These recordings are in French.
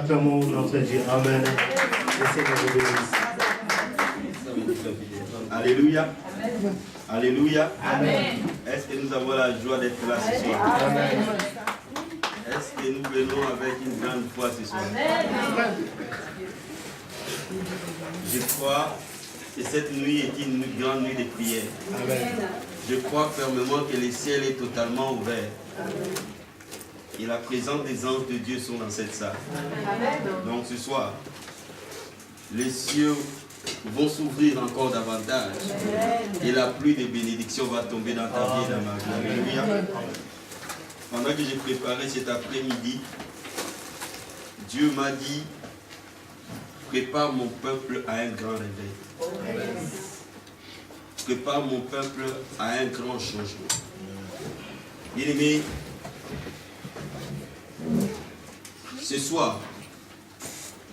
Acclamons notre Dieu. Amen. Le Seigneur vous bénisse. Alléluia. Alléluia. Amen. Est-ce que nous avons la joie d'être là ce soir? Amen. Est-ce que nous venons avec une grande foi ce soir? Amen. Je crois que cette nuit est une grande nuit de prière. Amen. Je crois fermement que le ciel est totalement ouvert. Amen. Et la présence des anges de Dieu sont dans cette salle. Amen. Donc ce soir, les cieux vont s'ouvrir encore davantage. Amen. Et la pluie de bénédiction va tomber dans ta vie et dans ma vie. Alléluia. Pendant que j'ai préparé cet après-midi, Dieu m'a dit, prépare mon peuple à un grand réveil. Amen. Prépare mon peuple à un grand changement. Bien-aimés, ce soir,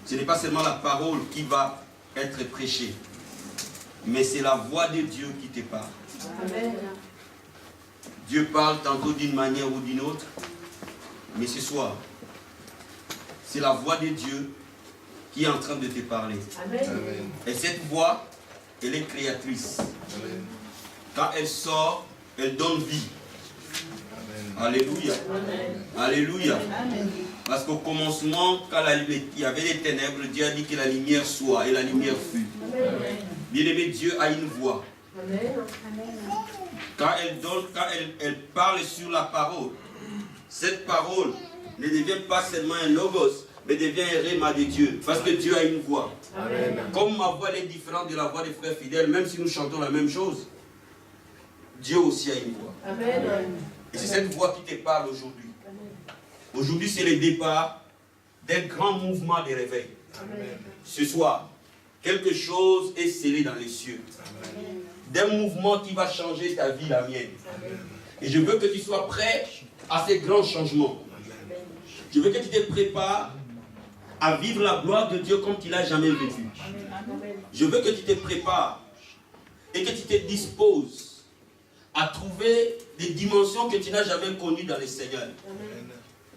ce n'est pas seulement la parole qui va être prêchée, mais c'est la voix de Dieu qui te parle. Amen. Dieu parle tantôt d'une manière ou d'une autre. Mais ce soir, c'est la voix de Dieu qui est en train de te parler. Amen. Et cette voix, elle est créatrice. Amen. Quand elle sort, elle donne vie. Alléluia. Alléluia. Parce qu'au commencement, quand il y avait les ténèbres, Dieu a dit que la lumière soit et la lumière fut. Bien-aimé, Dieu a une voix. Quand elle parle sur la parole, cette parole ne devient pas seulement un logos, mais devient un rhéma de Dieu. Parce que Dieu a une voix. Amen. Comme ma voix est différente de la voix des frères fidèles, même si nous chantons la même chose, Dieu aussi a une voix. Amen. Et c'est cette voix qui te parle aujourd'hui. Aujourd'hui, c'est le départ d'un grand mouvement de réveil. Amen. Ce soir, quelque chose est scellé dans les cieux. D'un mouvement qui va changer ta vie, la mienne. Et je veux que tu sois prêt à ces grands changements. Je veux que tu te prépares à vivre la gloire de Dieu comme tu ne l'as jamais vécu. Je veux que tu te prépares et que tu te disposes à trouver des dimensions que tu n'as jamais connues dans le Seigneur.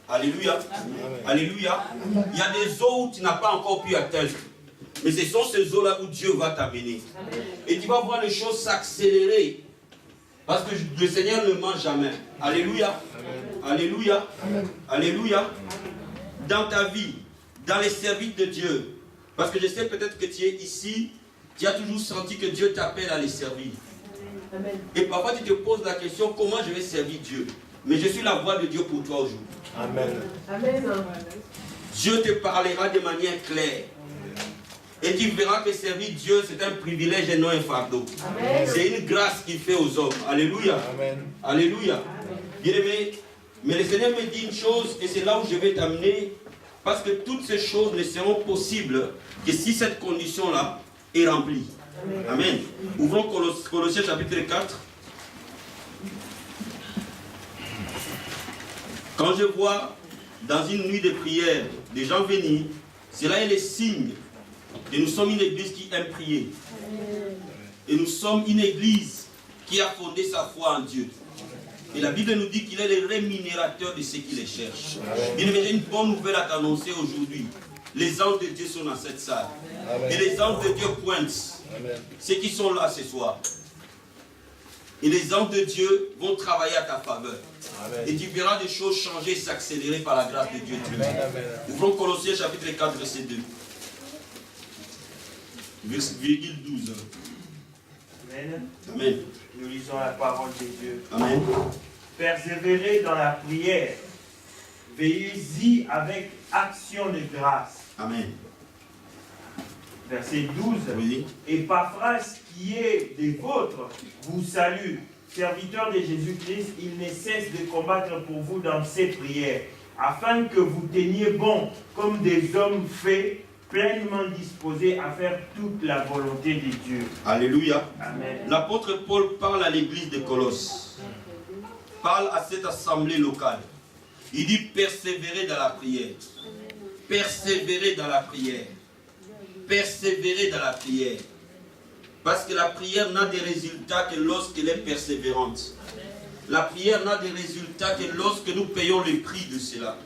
Alléluia. Alléluia. Il y a des eaux où tu n'as pas encore pu atteindre. Mais ce sont ces eaux-là où Dieu va t'amener. Et tu vas voir les choses s'accélérer. Parce que le Seigneur ne ment jamais. Alléluia. Alléluia. Alléluia. Dans ta vie, dans les services de Dieu. Parce que je sais peut-être que tu es ici, tu as toujours senti que Dieu t'appelle à les servir. Et parfois tu te poses la question, comment je vais servir Dieu? Mais je suis la voix de Dieu pour toi aujourd'hui. Amen. Amen. Dieu te parlera de manière claire. Et tu verras que servir Dieu, c'est un privilège et non un fardeau. C'est une grâce qu'il fait aux hommes. Alléluia. Amen. Alléluia. Bien-aimé, mais le Seigneur me dit une chose, et c'est là où je vais t'amener, parce que toutes ces choses ne seront possibles que si cette condition-là est remplie. Amen. Ouvrons Colossiens chapitre 4. Quand je vois dans une nuit de prière des gens venir, cela est le signe que nous sommes une église qui aime prier. Et nous sommes une église qui a fondé sa foi en Dieu. Et la Bible nous dit qu'il est le rémunérateur de ceux qui les cherchent. Bien aimé, j'ai une bonne nouvelle à t'annoncer aujourd'hui. Les anges de Dieu sont dans cette salle. Amen. Et les anges de Dieu pointent. Amen. Ceux qui sont là ce soir. Et les anges de Dieu vont travailler à ta faveur. Amen. Et tu verras des choses changer et s'accélérer par la grâce de Dieu. Amen. Ouvrons Colossiens chapitre 4, verset 2. Virgule 12. Amen. Amen. Nous lisons la parole de Dieu. Amen. Persévérez dans la prière. Veillez-y avec action de grâce. Amen. Verset 12. Oui. Et Paphras, qui est des vôtres, vous salue. Serviteur de Jésus-Christ, il ne cesse de combattre pour vous dans ses prières, afin que vous teniez bon comme des hommes faits, pleinement disposés à faire toute la volonté de Dieu. Alléluia. Amen. L'apôtre Paul parle à l'église de Colosse. Parle à cette assemblée locale. Il dit persévérer dans la prière. Persévérer dans la prière. Persévérer dans la prière. Parce que la prière n'a de résultats que lorsqu'elle est persévérante. La prière n'a de résultats que lorsque nous payons le prix de cela.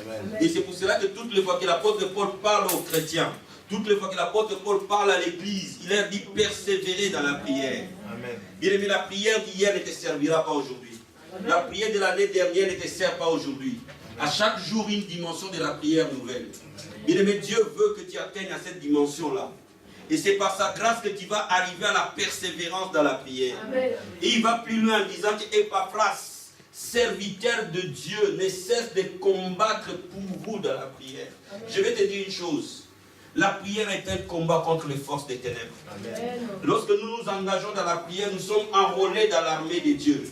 Amen. Et c'est pour cela que toutes les fois que l'apôtre Paul parle aux chrétiens, toutes les fois que l'apôtre Paul parle à l'église, il leur dit persévérer dans la prière. Amen. Bien aimé, la prière d'hier ne te servira pas aujourd'hui. La prière de l'année dernière ne te sert pas aujourd'hui. À chaque jour, une dimension de la prière nouvelle. Bien aimé, Dieu veut que tu atteignes à cette dimension-là. Et c'est par sa grâce que tu vas arriver à la persévérance dans la prière. Amen. Et il va plus loin en disant que Epaphras, serviteur de Dieu, ne cesse de combattre pour vous dans la prière. Amen. Je vais te dire une chose. La prière est un combat contre les forces des ténèbres. Amen. Lorsque nous nous engageons dans la prière, nous sommes enrôlés dans l'armée de Dieu.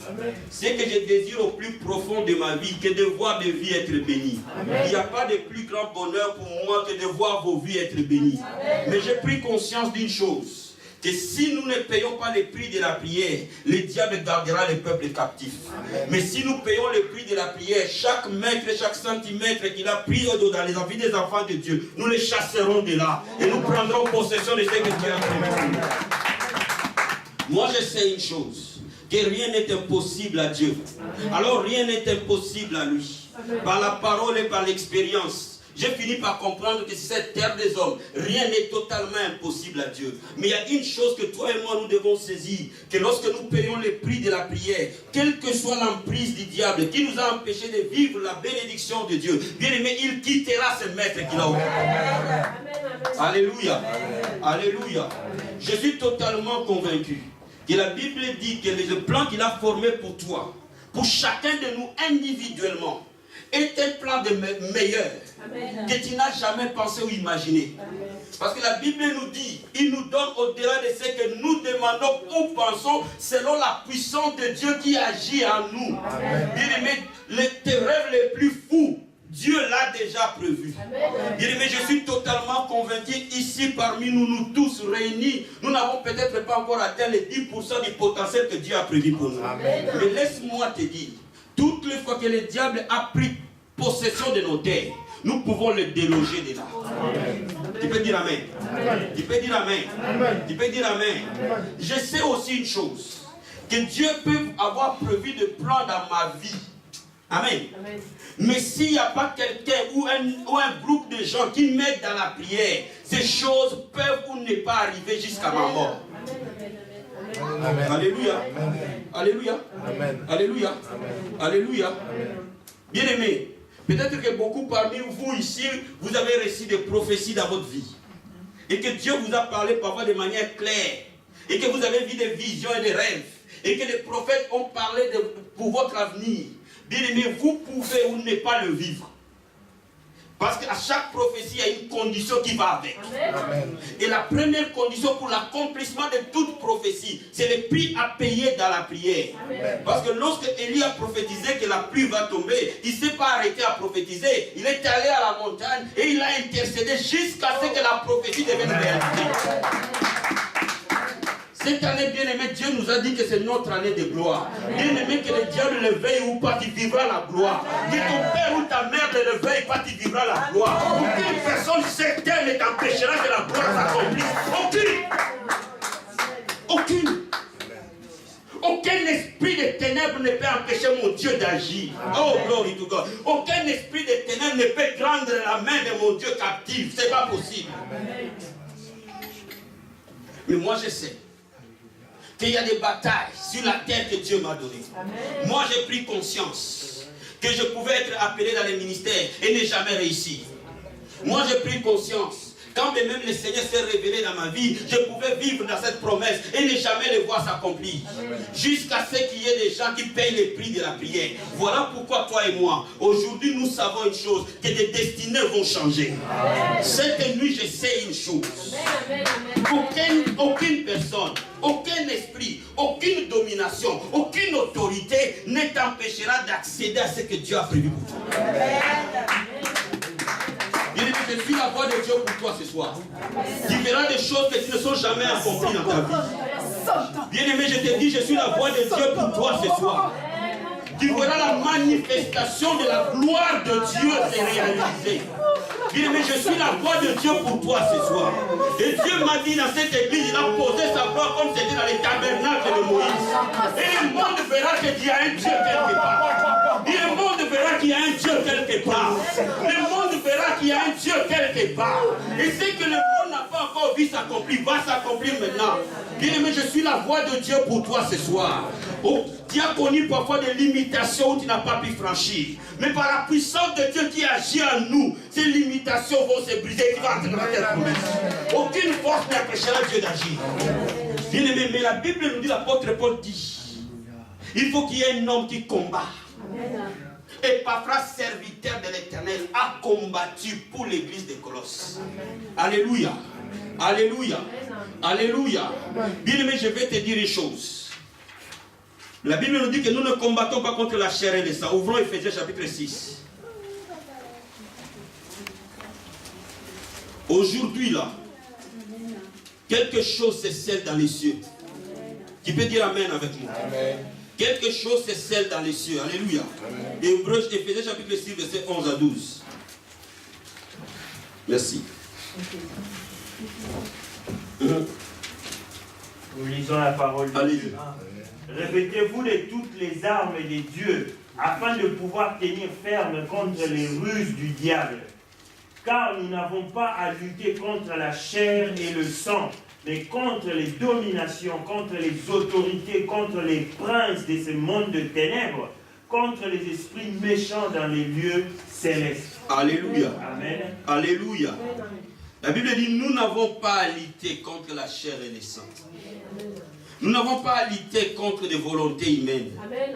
C'est que je désire au plus profond de ma vie que de voir des vies être bénies. Amen. Il n'y a pas de plus grand bonheur pour moi que de voir vos vies être bénies. Amen. Mais j'ai pris conscience d'une chose. Que si nous ne payons pas le prix de la prière, le diable gardera le peuple captif. Amen. Mais si nous payons le prix de la prière, chaque mètre, chaque centimètre qu'il a pris dans les envies des enfants de Dieu, nous les chasserons de là. Et nous prendrons possession de ce que Dieu a fait. Moi je sais une chose. que rien n'est impossible à Dieu. Alors rien n'est impossible à lui. Par la parole et par l'expérience, j'ai fini par comprendre que sur cette terre des hommes, rien n'est totalement impossible à Dieu. Mais il y a une chose que toi et moi nous devons saisir, que lorsque nous payons le prix de la prière, quelle que soit l'emprise du diable qui nous a empêchés de vivre la bénédiction de Dieu, bien aimé, il quittera ce maître qu'il a ouvert. Alléluia. Alléluia. Je suis totalement convaincu que la Bible dit que le plan qu'il a formé pour toi, pour chacun de nous individuellement, est un plan de meilleur que tu n'as jamais pensé ou imaginé. Parce que la Bible nous dit, il nous donne au-delà de ce que nous demandons ou pensons, selon la puissance de Dieu qui agit en nous. Bien-aimé, tes rêves les plus fous, Dieu l'a déjà prévu. Bien-aimé, je suis totalement convaincu ici parmi nous tous réunis, nous n'avons peut-être pas encore atteint les 10% du potentiel que Dieu a prévu pour nous. Mais laisse-moi te dire, toutes les fois que le diable a pris possession de nos terres, nous pouvons le déloger de là. Amen. Tu peux dire Amen. Amen. Tu peux dire Amen. Amen. Tu peux dire Amen. Amen. Je sais aussi une chose, que Dieu peut avoir prévu de plans dans ma vie. Amen. Amen. Mais s'il n'y a pas quelqu'un ou un groupe de gens qui m'aident dans la prière, ces choses peuvent ou ne pas arriver jusqu'à ma mort. Amen. Amen. Alléluia. Amen. Alléluia. Amen. Alléluia. Amen. Alléluia. Amen. Bien aimé, peut-être que beaucoup parmi vous ici, vous avez reçu des prophéties dans votre vie. Et que Dieu vous a parlé parfois de manière claire. Et que vous avez vu des visions et des rêves. Et que les prophètes ont parlé pour votre avenir. Bien aimé, vous pouvez ou ne pas le vivre. Parce qu'à chaque prophétie, il y a une condition qui va avec. Amen. Et la première condition pour l'accomplissement de toute prophétie, c'est le prix à payer dans la prière. Amen. Parce que lorsque Élie a prophétisé que la pluie va tomber, il ne s'est pas arrêté à prophétiser. Il est allé à la montagne et il a intercédé jusqu'à ce que la prophétie devienne réalité. Cette année, bien-aimé, Dieu nous a dit que c'est notre année de gloire. Bien-aimé, que le diable le veille ou pas, tu vivras la gloire. Que ton père ou ta mère ne le veille pas, tu vivras la gloire. Aucune personne certaine ne t'empêchera que la gloire s'accomplisse. Aucune. Aucun esprit de ténèbres ne peut empêcher mon Dieu d'agir. Oh, glory to God. Aucun esprit de ténèbres ne peut prendre la main de mon Dieu captive. Ce n'est pas possible. Mais moi, je sais qu'il y a des batailles sur la terre que Dieu m'a donnée. Moi, j'ai pris conscience que je pouvais être appelé dans les ministères et ne jamais réussir. Moi, j'ai pris conscience. Quand même le Seigneur s'est révélé dans ma vie, je pouvais vivre dans cette promesse et ne jamais le voir s'accomplir. Jusqu'à ce qu'il y ait des gens qui payent le prix de la prière. Voilà pourquoi toi et moi, aujourd'hui, nous savons une chose, que des destinées vont changer. Cette nuit, je sais une chose. Aucune personne, aucun esprit, aucune domination, aucune autorité ne t'empêchera d'accéder à ce que Dieu a prévu pour toi. Je suis la voix de Dieu pour toi ce soir. Tu verras des choses que tu ne sont jamais accomplies dans ta vie. Bien-aimé, je te dis, je suis la voix de Dieu pour toi ce soir. Tu verras la manifestation de la gloire de Dieu se réaliser. Bien-aimé, je suis la voix de Dieu pour toi ce soir. Et Dieu m'a dit dans cette église, il a posé sa voix comme c'était dans les tabernacles de Moïse. Et le monde verra qu'il y a un Dieu quelque part. Et le monde verra qu'il y a un Dieu quelque part. Le monde verra qu'il y a un Dieu quelque part. Et ce que le monde n'a pas encore vu s'accomplir, va s'accomplir maintenant. Bien-aimé, je suis la voix de Dieu pour toi ce soir. Oh, tu as connu parfois des limitations où tu n'as pas pu franchir. Mais par la puissance de Dieu qui agit en nous, ces limitations vont se briser et tu vas entrer dans ta promesse. Aucune force n'empêchera Dieu d'agir. Bien-aimé, mais la Bible nous dit, l'apôtre Paul dit, il faut qu'il y ait un homme qui combat. Et Paphras, serviteur de l'Éternel, a combattu pour l'église de Colosse. Alléluia. Alléluia. Alléluia. Bien-aimé, je vais te dire une chose. La Bible nous dit que nous ne combattons pas contre la chair et le sang. Ouvrons Ephésiens chapitre 6. Aujourd'hui là, quelque chose se scelle dans les cieux. Tu peux dire Amen avec moi. Amen. Quelque chose se scelle dans les cieux. Alléluia. Et Ephésiens chapitre 6, verset 11 à 12. Merci. Nous lisons la parole de Allez-y. Dieu. Revêtez-vous de toutes les armes de Dieu, afin de pouvoir tenir ferme contre les ruses du diable. Car nous n'avons pas à lutter contre la chair et le sang, mais contre les dominations, contre les autorités, contre les princes de ce monde de ténèbres, contre les esprits méchants dans les lieux célestes. Alléluia. Amen. Alléluia. La Bible dit, nous n'avons pas à lutter contre la chair et les sangs. Nous n'avons pas à lutter contre les volontés humaines. Amen.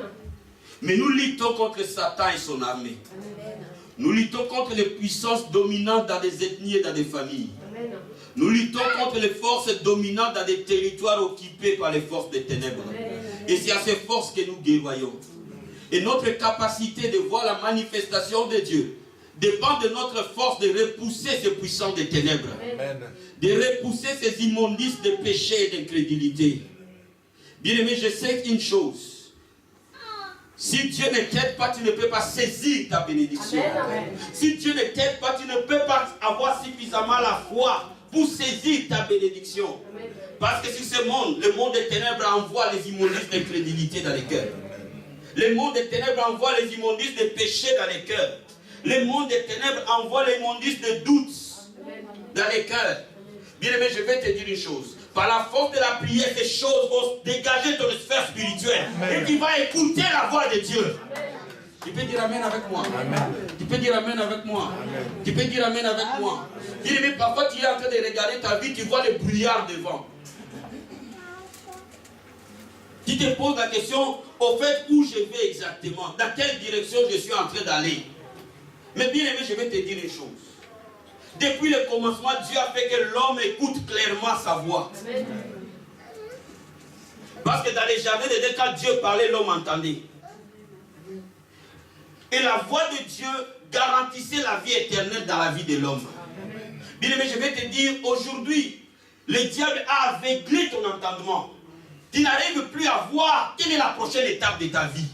Mais nous luttons contre Satan et son armée. Amen. Nous luttons contre les puissances dominantes dans des ethnies et dans des familles. Amen. Nous luttons contre les forces dominantes dans des territoires occupés par les forces des ténèbres. Amen. Et c'est à ces forces que nous guerroyons. Et notre capacité de voir la manifestation de Dieu dépend de notre force de repousser ces puissances des ténèbres. Amen. De repousser ces immondices de péché et d'incrédulité. Bien-aimé, je sais une chose. Si Dieu ne t'aide pas, tu ne peux pas saisir ta bénédiction. Amen. Si Dieu ne t'aide pas, tu ne peux pas avoir suffisamment la foi pour saisir ta bénédiction. Amen. Parce que sur ce monde, le monde des ténèbres envoie les immondices d'incrédulité dans les cœurs. Le monde des ténèbres envoie les immondices de péché dans les cœurs. Le monde des ténèbres envoie les immondices de doute dans les cœurs. Bien-aimé, je vais te dire une chose. Par la force de la prière, ces choses vont dégager ton sphère spirituelle. Et tu vas écouter la voix de Dieu. Tu peux dire Amen avec moi. Amen. Tu peux dire Amen avec moi. Amen. Tu peux dire Amen avec moi. Bien-aimé, parfois tu es en train de regarder ta vie, tu vois les brouillards devant. Tu te poses la question, au fait, où je vais exactement? Dans quelle direction je suis en train d'aller? Mais bien aimé, je vais te dire une chose. Depuis le commencement, Dieu a fait que l'homme écoute clairement sa voix. Amen. Parce que dans les jardins d'Éden, quand Dieu parlait, l'homme entendait. Et la voix de Dieu garantissait la vie éternelle dans la vie de l'homme. Bien aimé, je vais te dire, aujourd'hui, le diable a aveuglé ton entendement. Tu n'arrives plus à voir quelle est la prochaine étape de ta vie.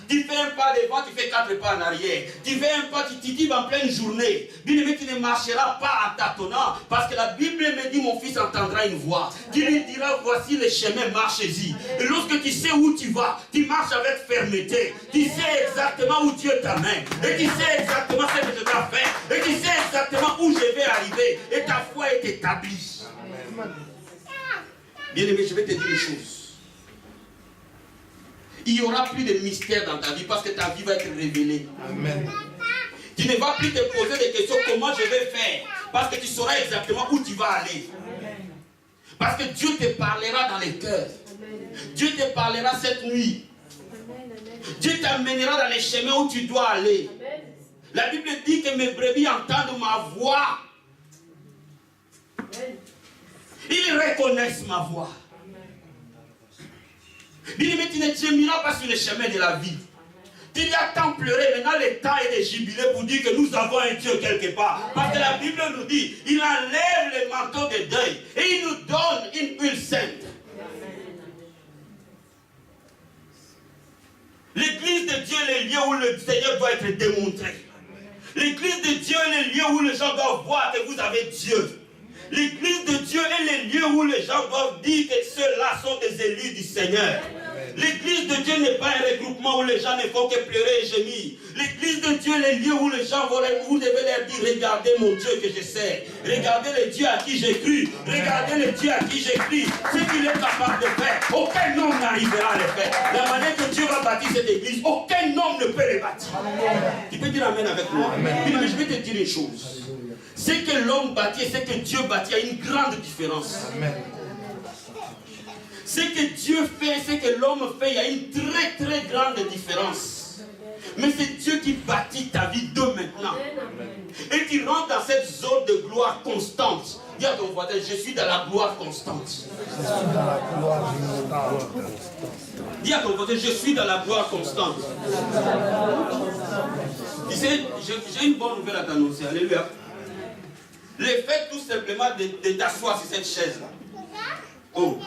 Tu fais un pas devant, tu fais 4 pas en arrière. Tu fais un pas, tu titibes en pleine journée. Bien-aimé, tu ne marcheras pas en tâtonnant. Parce que la Bible me dit, mon fils entendra une voix. Tu lui diras, voici le chemin, marchez-y. Et lorsque tu sais où tu vas, tu marches avec fermeté. Tu sais exactement où Dieu t'amène. Et tu sais exactement ce que tu dois faire. Et tu sais exactement où je vais arriver. Et ta foi est établie. Bien-aimé, je vais te dire une chose. Il n'y aura plus de mystère dans ta vie parce que ta vie va être révélée. Amen. Tu ne vas plus te poser des questions comment je vais faire parce que tu sauras exactement où tu vas aller. Amen. Parce que Dieu te parlera dans les cœurs. Amen. Dieu te parlera cette nuit. Amen. Dieu t'amènera dans les chemins où tu dois aller. Amen. La Bible dit que mes brebis entendent ma voix. Amen. Ils reconnaissent ma voix. Bien aimé, tu ne chemineras pas sur le chemin de la vie. Tu y as tant pleuré, maintenant le temps est de jubiler pour dire que nous avons un Dieu quelque part. Parce que la Bible nous dit, il enlève les manteaux de deuil et il nous donne une huile sainte. L'église de Dieu est le lieu où le Seigneur doit être démontré. L'église de Dieu est le lieu où les gens doivent voir que vous avez Dieu. L'église de Dieu est le lieu où les gens doivent dire que ceux-là sont des élus du Seigneur. L'église de Dieu n'est pas un regroupement où les gens ne font que pleurer et gémir. L'église de Dieu est le lieu où les gens vous devez leur dire, regardez mon Dieu que je sers. Regardez le Dieu à qui j'ai cru. Regardez le Dieu à qui j'ai cru. Ce qu'il est capable de faire, aucun homme n'arrivera à le faire. La manière que Dieu va bâtir cette église, aucun homme ne peut le bâtir. Tu peux dire Amen avec moi. Mais je vais te dire une chose. Ce que l'homme bâtit et ce que Dieu bâtit, il y a une grande différence. Amen. Ce que Dieu fait et ce que l'homme fait, il y a une très très grande différence. Mais c'est Dieu qui bâtit ta vie de maintenant. Et qui rentre dans cette zone de gloire constante. Dis à ton voisin, je suis dans la gloire constante. Je suis dans la gloire constante. Dis à ton voisin, je suis dans la gloire constante. Tu sais, j'ai une bonne nouvelle à t'annoncer. Alléluia. Le fait tout simplement de t'asseoir sur cette chaise-là. Oh.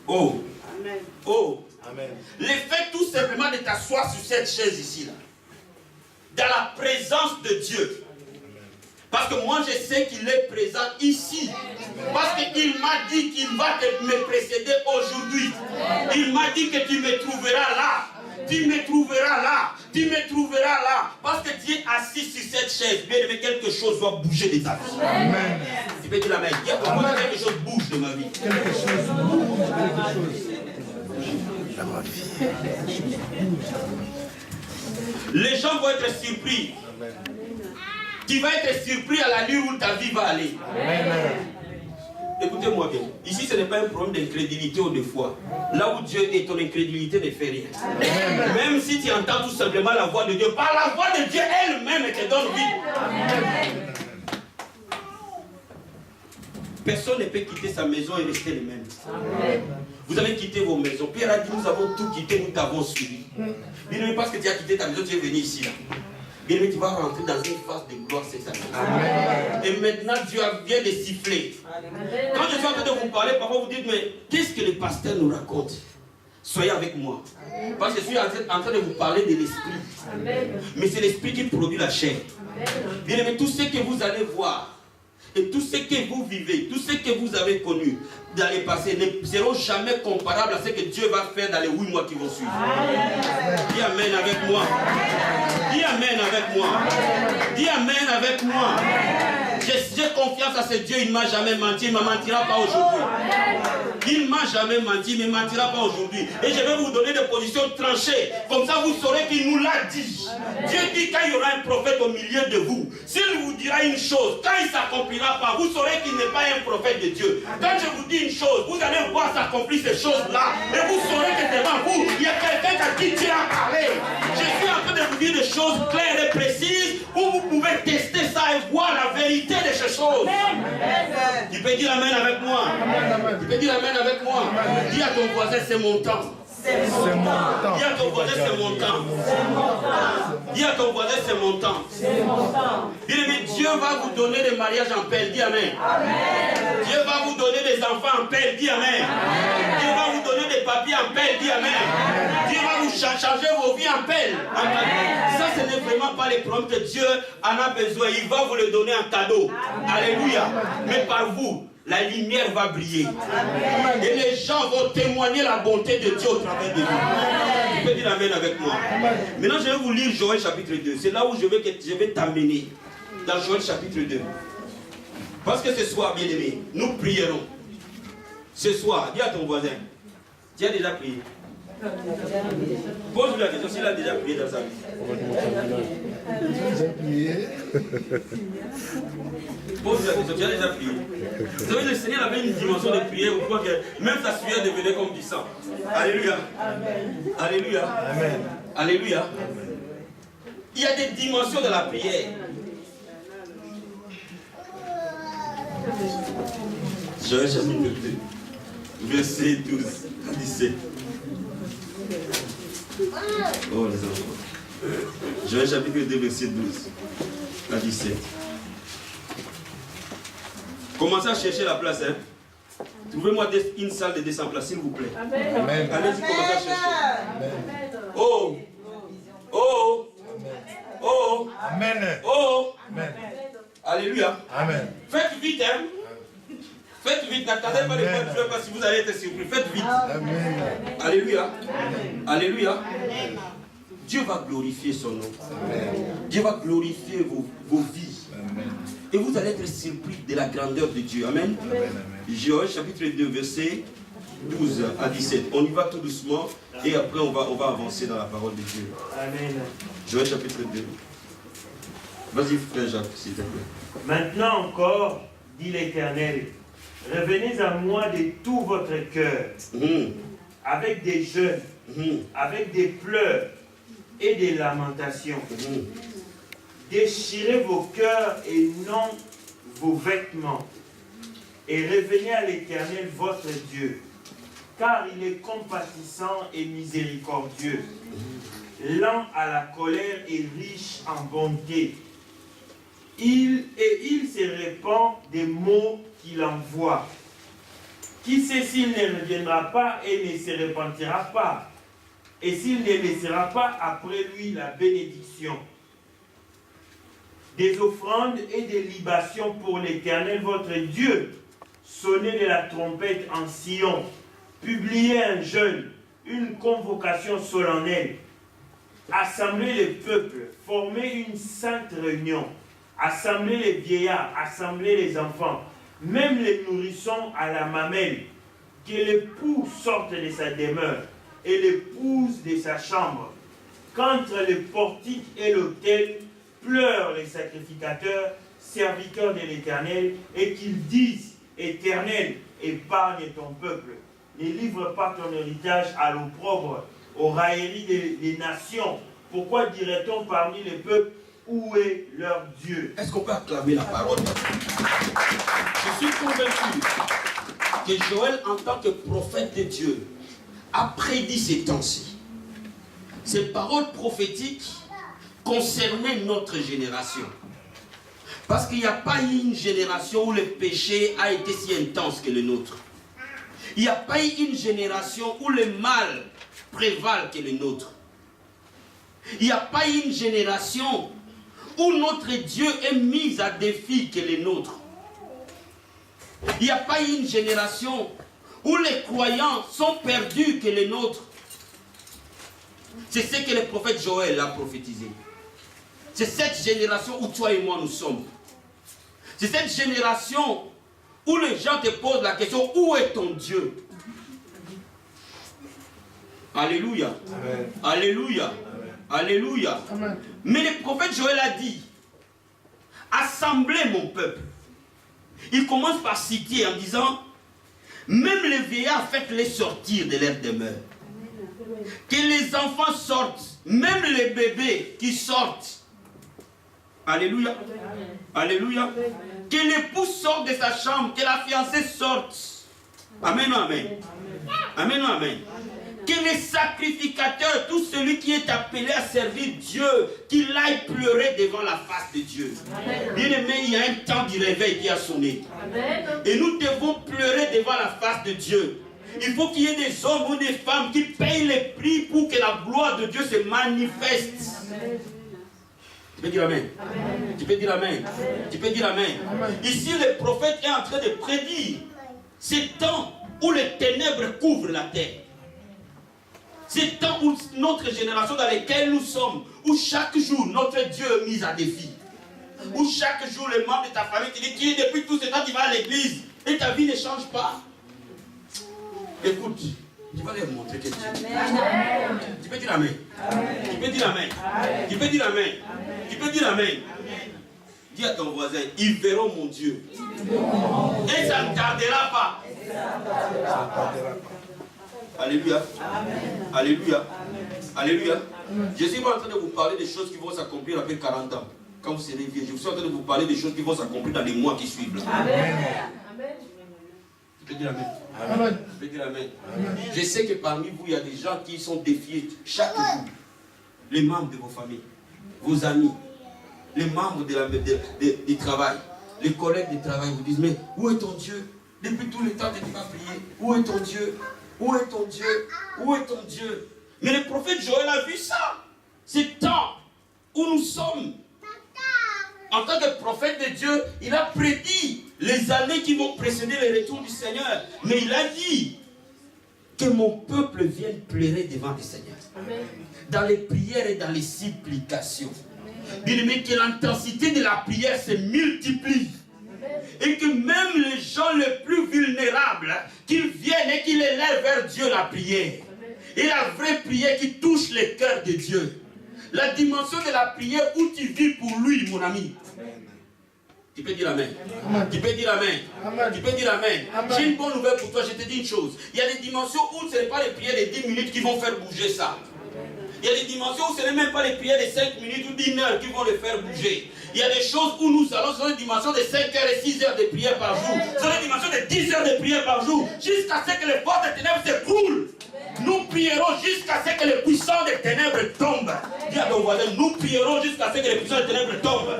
Oh. Amen. Oh. Amen. Le fait tout simplement de t'asseoir sur cette chaise ici, là, dans la présence de Dieu. Amen. Parce que moi, je sais qu'il est présent ici. Parce qu'il m'a dit qu'il va me précéder aujourd'hui. Il m'a dit que tu me trouveras là. Tu me trouveras là. Tu me trouveras là. Parce que tu es assis sur cette chaise. Bien aimé, quelque chose doit bouger de ta vie. Amen. Tu peux dire la main. Quelque chose bouge de ma vie. Quelque chose bouge. Les gens vont être surpris. Tu vas être surpris à l'allure où ta vie va aller. Amen. Écoutez-moi bien. Ici, ce n'est pas un problème d'incrédulité ou de foi. Là où Dieu est, ton incrédulité ne fait rien. Amen. Même si tu entends tout simplement la voix de Dieu, par la voix de Dieu elle-même te donne vie. Amen. Personne ne peut quitter sa maison et rester le même. Amen. Vous avez quitté vos maisons. Pierre a dit, nous avons tout quitté, nous t'avons suivi. Bien-aimé, parce que tu as quitté ta maison, tu es venu ici. Là. Bien-aimé, tu vas rentrer dans une phase de gloire cette année. Et maintenant, Dieu vient de siffler. Amen. Quand je suis en train de vous parler, parfois vous dites, mais qu'est-ce que le pasteur nous raconte? Soyez avec moi. Amen. Parce que je suis en train de vous parler de l'esprit. Mais c'est l'esprit qui produit la chair. Bien-aimé, tout ce que vous allez voir, et tout ce que vous vivez, tout ce que vous avez connu dans le passé ne seront jamais comparables à ce que Dieu va faire dans les 8 mois qui vont suivre. Dis Amen avec moi. Dis Amen avec moi. Dis Amen avec moi. J'ai confiance à ce Dieu, il ne m'a jamais menti, il ne me mentira pas aujourd'hui. Il ne m'a jamais menti, il ne me mentira pas aujourd'hui. Et je vais vous donner des positions tranchées. Comme ça, vous saurez qu'il nous l'a dit. Dieu dit quand il y aura un prophète au milieu de vous, s'il vous dira une chose, quand il ne s'accomplira pas, vous saurez qu'il n'est pas un prophète de Dieu. Quand je vous dis une chose, vous allez voir s'accomplir ces choses-là. Et vous saurez que devant vous, il y a quelqu'un à qui Dieu a parlé. Je suis en train de vous dire des choses claires et précises où vous pouvez tester ça et voir la vérité de ces choses. Amen. Tu peux dire Amen avec moi. Amen. Tu peux dire Amen avec moi. Amen. Dis à ton voisin, c'est mon temps. C'est mon temps. Dis à ton voisin, c'est mon temps. Dis à ton voisin, c'est mon temps. C'est mon temps. Bien-aimé, Dieu va vous donner des mariages en paix. Dis Amen. Amen. Dieu va vous donner des enfants en paix. Dis Amen. Amen. Dieu va vous donner des papiers en paix. Dis Amen. Amen. Dieu va vous changer vos vies en paix. Ça, ce n'est vraiment pas les problèmes que Dieu en a besoin. Il va vous le donner en cadeau. Amen. Alléluia. Mais par vous, la lumière va briller. Amen. Et les gens vont témoigner la bonté de Dieu au travers de vous. Tu peux dire Amen avec moi. Amen. Maintenant, je vais vous lire Joël chapitre 2. C'est là où je vais t'amener. Dans Joël chapitre 2. Parce que ce soir, bien aimé, nous prierons. Ce soir, dis à ton voisin, tu as déjà prié. Pose-lui la question s'il a déjà prié dans sa vie. Pose-lui la question, tu as déjà prié. Vous savez, le Seigneur avait une dimension de prière où je crois que même sa sueur devenait comme du sang. Alléluia. Alléluia. Amen. Alléluia. Il y a des dimensions de la prière. Joël chapitre 2, verset 12 à 17. Oh les enfants. Joël chapitre 2, verset 12 à 17. Commencez à chercher la place. Hein. Trouvez-moi une salle de 200 places, s'il vous plaît. Amen. Allez-y, commencez à chercher. Amen. Oh. Oh. Oh. Amen. Oh. Amen. Alléluia. Amen. Faites vite, hein. Faites vite, n'attendez pas les bonnes fleurs parce que vous allez être surpris. Faites vite. Amen. Alléluia. Amen. Alléluia. Amen. Dieu va glorifier son nom. Amen. Dieu va glorifier vos vies. Amen. Et vous allez être surpris de la grandeur de Dieu. Amen. Amen. Joël chapitre 2, verset 12 à 17. On y va tout doucement et après on va avancer dans la parole de Dieu. Amen. Joël chapitre 2. Vas-y frère Jacques, s'il te plaît. Maintenant encore, dit l'Éternel, revenez à moi de tout votre cœur, avec des jeûnes, avec des pleurs et des lamentations. Déchirez vos cœurs et non vos vêtements, et revenez à l'Éternel votre Dieu, car il est compatissant et miséricordieux, lent à la colère et riche en bonté. Il se répand des mots qu'il envoie. Qui sait s'il ne reviendra pas et ne se repentira pas, et s'il ne laissera pas après lui la bénédiction. des offrandes et des libations pour l'Éternel votre Dieu. Sonnez de la trompette en Sion, publiez un jeûne, une convocation solennelle, assemblez les peuples, formez une sainte réunion, assemblez les vieillards, assemblez les enfants, même les nourrissons à la mamelle, que l'époux sorte de sa demeure et l'épouse de sa chambre. Qu'entre le portique et l'autel pleurent les sacrificateurs, serviteurs de l'Éternel, et qu'ils disent, Éternel, épargne ton peuple. Ne livre pas ton héritage à l'opprobre, aux railleries des nations. Pourquoi dirait-on parmi les peuples, où est leur Dieu? Est-ce qu'on peut acclamer la parole? Je suis convaincu que Joël, en tant que prophète de Dieu, a prédit ces temps-ci. Ces paroles prophétiques concernaient notre génération. Parce qu'il n'y a pas eu une génération où le péché a été si intense que le nôtre. Il n'y a pas eu une génération où le mal prévale que le nôtre. Il n'y a pas eu une génération où notre Dieu est mis à défi que les nôtres. Il n'y a pas eu une génération où les croyants sont perdus que les nôtres. C'est ce que le prophète Joël a prophétisé. C'est cette génération où toi et moi nous sommes. C'est cette génération où les gens te posent la question, où est ton Dieu? Alléluia. Amen. Alléluia. Amen. Alléluia. Amen. Mais le prophète Joël a dit, assemblez mon peuple. Il commence par citer en disant, même les vieillards, faites-les sortir de leur demeure. Que les enfants sortent, même les bébés qui sortent. Alléluia. Amen. Alléluia. Amen. Que l'époux sorte de sa chambre, que la fiancée sorte. Amen, amen. Amen, amen. Amen. Que les sacrificateurs, tout celui qui est appelé à servir Dieu, qu'il aille pleurer devant la face de Dieu. Bien aimé, il y a un temps du réveil qui a sonné. Amen. Et nous devons pleurer devant la face de Dieu. Il faut qu'il y ait des hommes ou des femmes qui payent les prix pour que la gloire de Dieu se manifeste. Amen. Tu peux dire amen. Amen. Tu peux dire amen. Amen. Tu peux dire amen. Amen. Ici, le prophète est en train de prédire ces temps où les ténèbres couvrent la terre. Ces temps où notre génération dans laquelle nous sommes, où chaque jour notre Dieu est mis à défi. Où chaque jour le membre de ta famille te dit, qui est depuis tout ce temps, tu vas à l'église et ta vie ne change pas. Écoute, tu vas leur montrer que tu peux dire amen. Tu peux dire amen. Tu peux dire amen. Tu peux dire amen. Dis à ton voisin, ils verront mon Dieu. Et ça ne tardera pas. Alléluia. Amen. Alléluia. Amen. Alléluia. Amen. Je suis pas en train de vous parler des choses qui vont s'accomplir après 40 ans. Quand vous serez vieux, je suis en train de vous parler des choses qui vont s'accomplir dans les mois qui suivent. Amen. Amen. Tu peux dire amen. Amen. Tu peux dire amen. Amen. Je sais que parmi vous, il y a des gens qui sont défiés chaque jour. Les membres de vos familles, vos amis, les membres du travail, les collègues du travail vous disent, mais où est ton Dieu? Depuis tout le temps, tu n'as pas prié. Où est ton Dieu? Où est ton Dieu? Où est ton Dieu? Mais le prophète Joël a vu ça. C'est temps où nous sommes. En tant que prophète de Dieu, il a prédit les années qui vont précéder le retour du Seigneur. Mais il a dit que mon peuple vienne pleurer devant le Seigneur. Amen. Dans les prières et dans les supplications. Mais que l'intensité de la prière se multiplie. Et que même les gens les plus vulnérables, qu'ils viennent et qu'ils élèvent vers Dieu la prière. Et la vraie prière qui touche le cœur de Dieu. La dimension de la prière où tu vis pour lui, mon ami. Tu peux dire amen. Amen. Tu peux dire amen. Amen. Tu peux dire amen. J'ai une bonne nouvelle pour toi, je te dis une chose. Il y a des dimensions où ce n'est pas les prières de 10 minutes qui vont faire bouger ça. Il y a des dimensions où ce n'est même pas les prières de 5 minutes ou d'1 heure qui vont le faire bouger. Il y a des choses où nous allons sur une dimension de 5 heures et 6 heures de prière par jour. Sur une dimension de 10 heures de prière par jour. Jusqu'à ce que les forces des ténèbres s'écroulent. Nous prierons jusqu'à ce que les puissants des ténèbres tombent. Dis à ton voisin, nous prierons jusqu'à ce que les puissants des ténèbres tombent.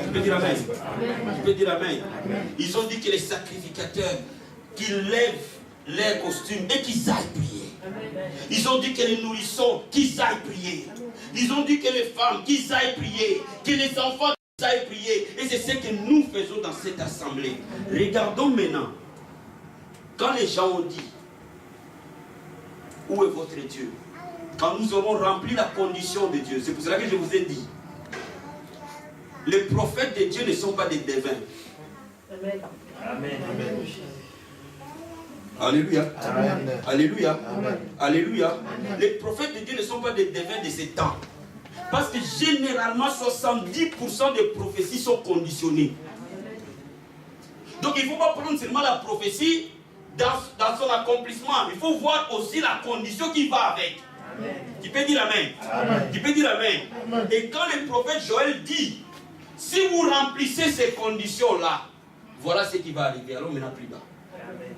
Tu peux dire amen. Tu peux dire amen. Ils ont dit que les sacrificateurs, qu'ils lèvent leurs costumes et qu'ils aillent prier. Ils ont dit que les nourrissons, qu'ils aillent prier. Ils ont dit que les femmes, qu'ils aillent prier, que les enfants aillent prier. Et c'est ce que nous faisons dans cette assemblée. Regardons maintenant. Quand les gens ont dit, où est votre Dieu? Quand nous aurons rempli la condition de Dieu. C'est pour cela que je vous ai dit. Les prophètes de Dieu ne sont pas des devins. Amen. Amen. Alléluia. Amen. Alléluia. Amen. Alléluia. Les prophètes de Dieu ne sont pas des devins de ces temps. Parce que généralement, 70% des prophéties sont conditionnées. Donc il ne faut pas prendre seulement la prophétie dans son accomplissement. Il faut voir aussi la condition qui va avec. Amen. Tu peux dire Amen. Amen. Tu peux dire Amen. Amen. Et quand le prophète Joël dit, si vous remplissez ces conditions-là, voilà ce qui va arriver. Alors maintenant plus bas. Amen.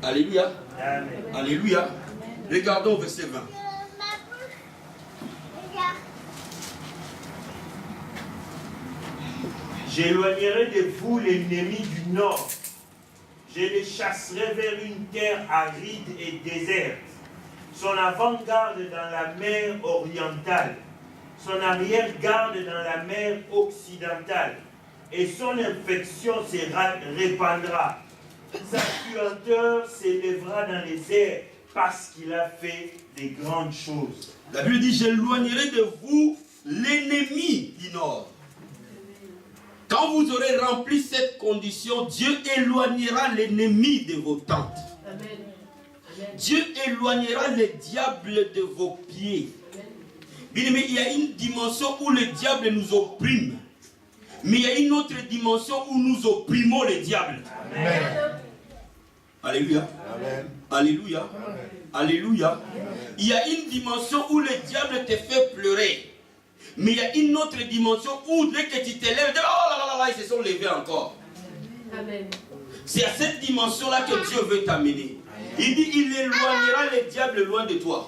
Alléluia. Amen. Alléluia. Amen. Regardons verset 20. J'éloignerai de vous l'ennemi du nord. Je le chasserai vers une terre aride et déserte. Son avant-garde dans la mer orientale. Son arrière-garde dans la mer occidentale. Et son infection se répandra. Sa puanteur s'élèvera dans les airs parce qu'il a fait de grandes choses. La Bible dit, j'éloignerai de vous l'ennemi du nord. Quand vous aurez rempli cette condition, Dieu éloignera l'ennemi de vos tentes. Amen. Dieu éloignera le diable de vos pieds. Bien aimé, il y a une dimension où le diable nous opprime. Mais il y a une autre dimension où nous opprimons le diable. Amen. Alléluia. Amen. Alléluia. Amen. Alléluia. Amen. Il y a une dimension où le diable te fait pleurer. Mais il y a une autre dimension où dès que tu te lèves, oh là là là, ils se sont levés encore. Amen. C'est à cette dimension-là que Dieu veut t'amener. Il dit, il éloignera le diable loin de toi.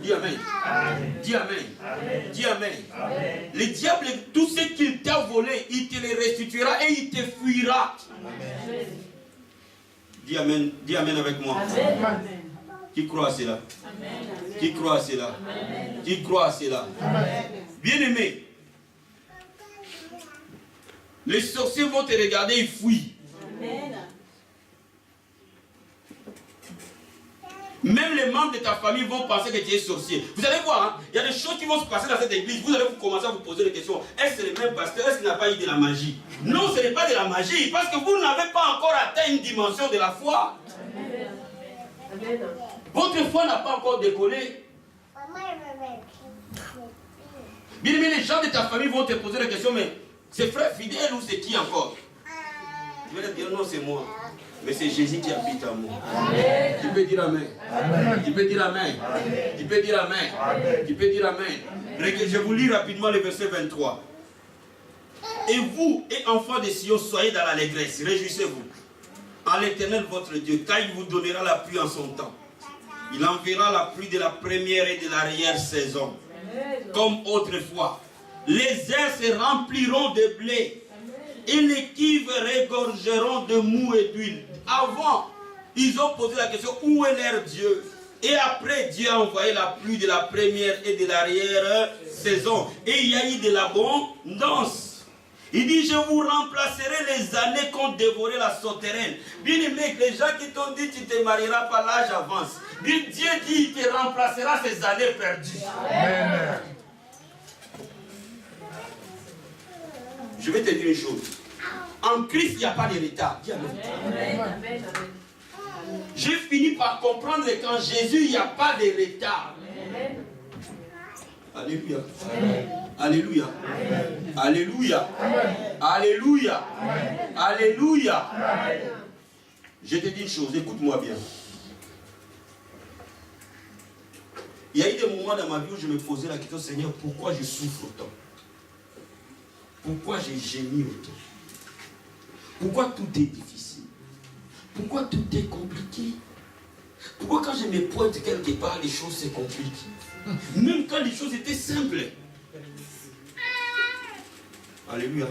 Dis Amen. Amen. Dis Amen. Amen. Dis Amen. Amen. Le diable, tout ce qu'il t'a volé, il te le restituera et il te fuira. Amen. Dis Amen. Dis Amen avec moi. Amen. Qui croit à cela? Amen. Qui croit à cela? Amen. Qui croit à cela? Amen. Bien-aimé, les sorciers vont te regarder et fuient. Amen. Même les membres de ta famille vont penser que tu es sorcier. Vous allez voir, hein, il y a des choses qui vont se passer dans cette église. Vous allez commencer à vous poser des questions. Est-ce que c'est le même pasteur? Est-ce qu'il n'a pas eu de la magie? Non, ce n'est pas de la magie. Parce que vous n'avez pas encore atteint une dimension de la foi. Amen. Votre foi n'a pas encore décollé. Bien aimé, les gens de ta famille vont te poser la question, mais c'est frère fidèle ou c'est qui encore? Tu vas leur dire, non, c'est moi. Mais c'est Jésus qui habite en moi. Amen. Tu peux dire Amen. Amen. Tu peux dire Amen. Amen. Tu peux dire Amen. Amen. Tu peux dire Amen. Amen. Je vous lis rapidement le verset 23. Et vous, et enfants de Sion, soyez dans l'allégresse, réjouissez-vous en l'Éternel votre Dieu, car il vous donnera la pluie en son temps. Il enverra la pluie de la première et de l'arrière-saison. Comme autrefois. Les airs se rempliront de blé et les cuves regorgeront de mou et d'huile. Avant, ils ont posé la question, où est leur Dieu? Et après, Dieu a envoyé la pluie de la première et de l'arrière-saison. Et il y a eu de l'abondance. Il dit, je vous remplacerai les années qu'ont dévoré la sauterelle. Bien aimé, les gens qui t'ont dit, tu ne te marieras pas, l'âge avance. Dieu dit, il te remplacera ces années perdues. Amen. Je vais te dire une chose. En Christ, il n'y a pas de retard. Dis Amen. Amen. J'ai fini par comprendre qu'en Jésus, il n'y a pas de retard. Amen. Alléluia. Amen. Alléluia. Amen. Alléluia. Amen. Alléluia. Amen. Alléluia. Amen. Je te dis une chose, écoute-moi bien. Il y a eu des moments dans ma vie où je me posais la question, Seigneur, pourquoi je souffre autant? Pourquoi j'ai gémi autant? Pourquoi tout est difficile? Pourquoi tout est compliqué? Pourquoi quand je me pointe quelque part, les choses se compliquent? Même quand les choses étaient simples. Alléluia.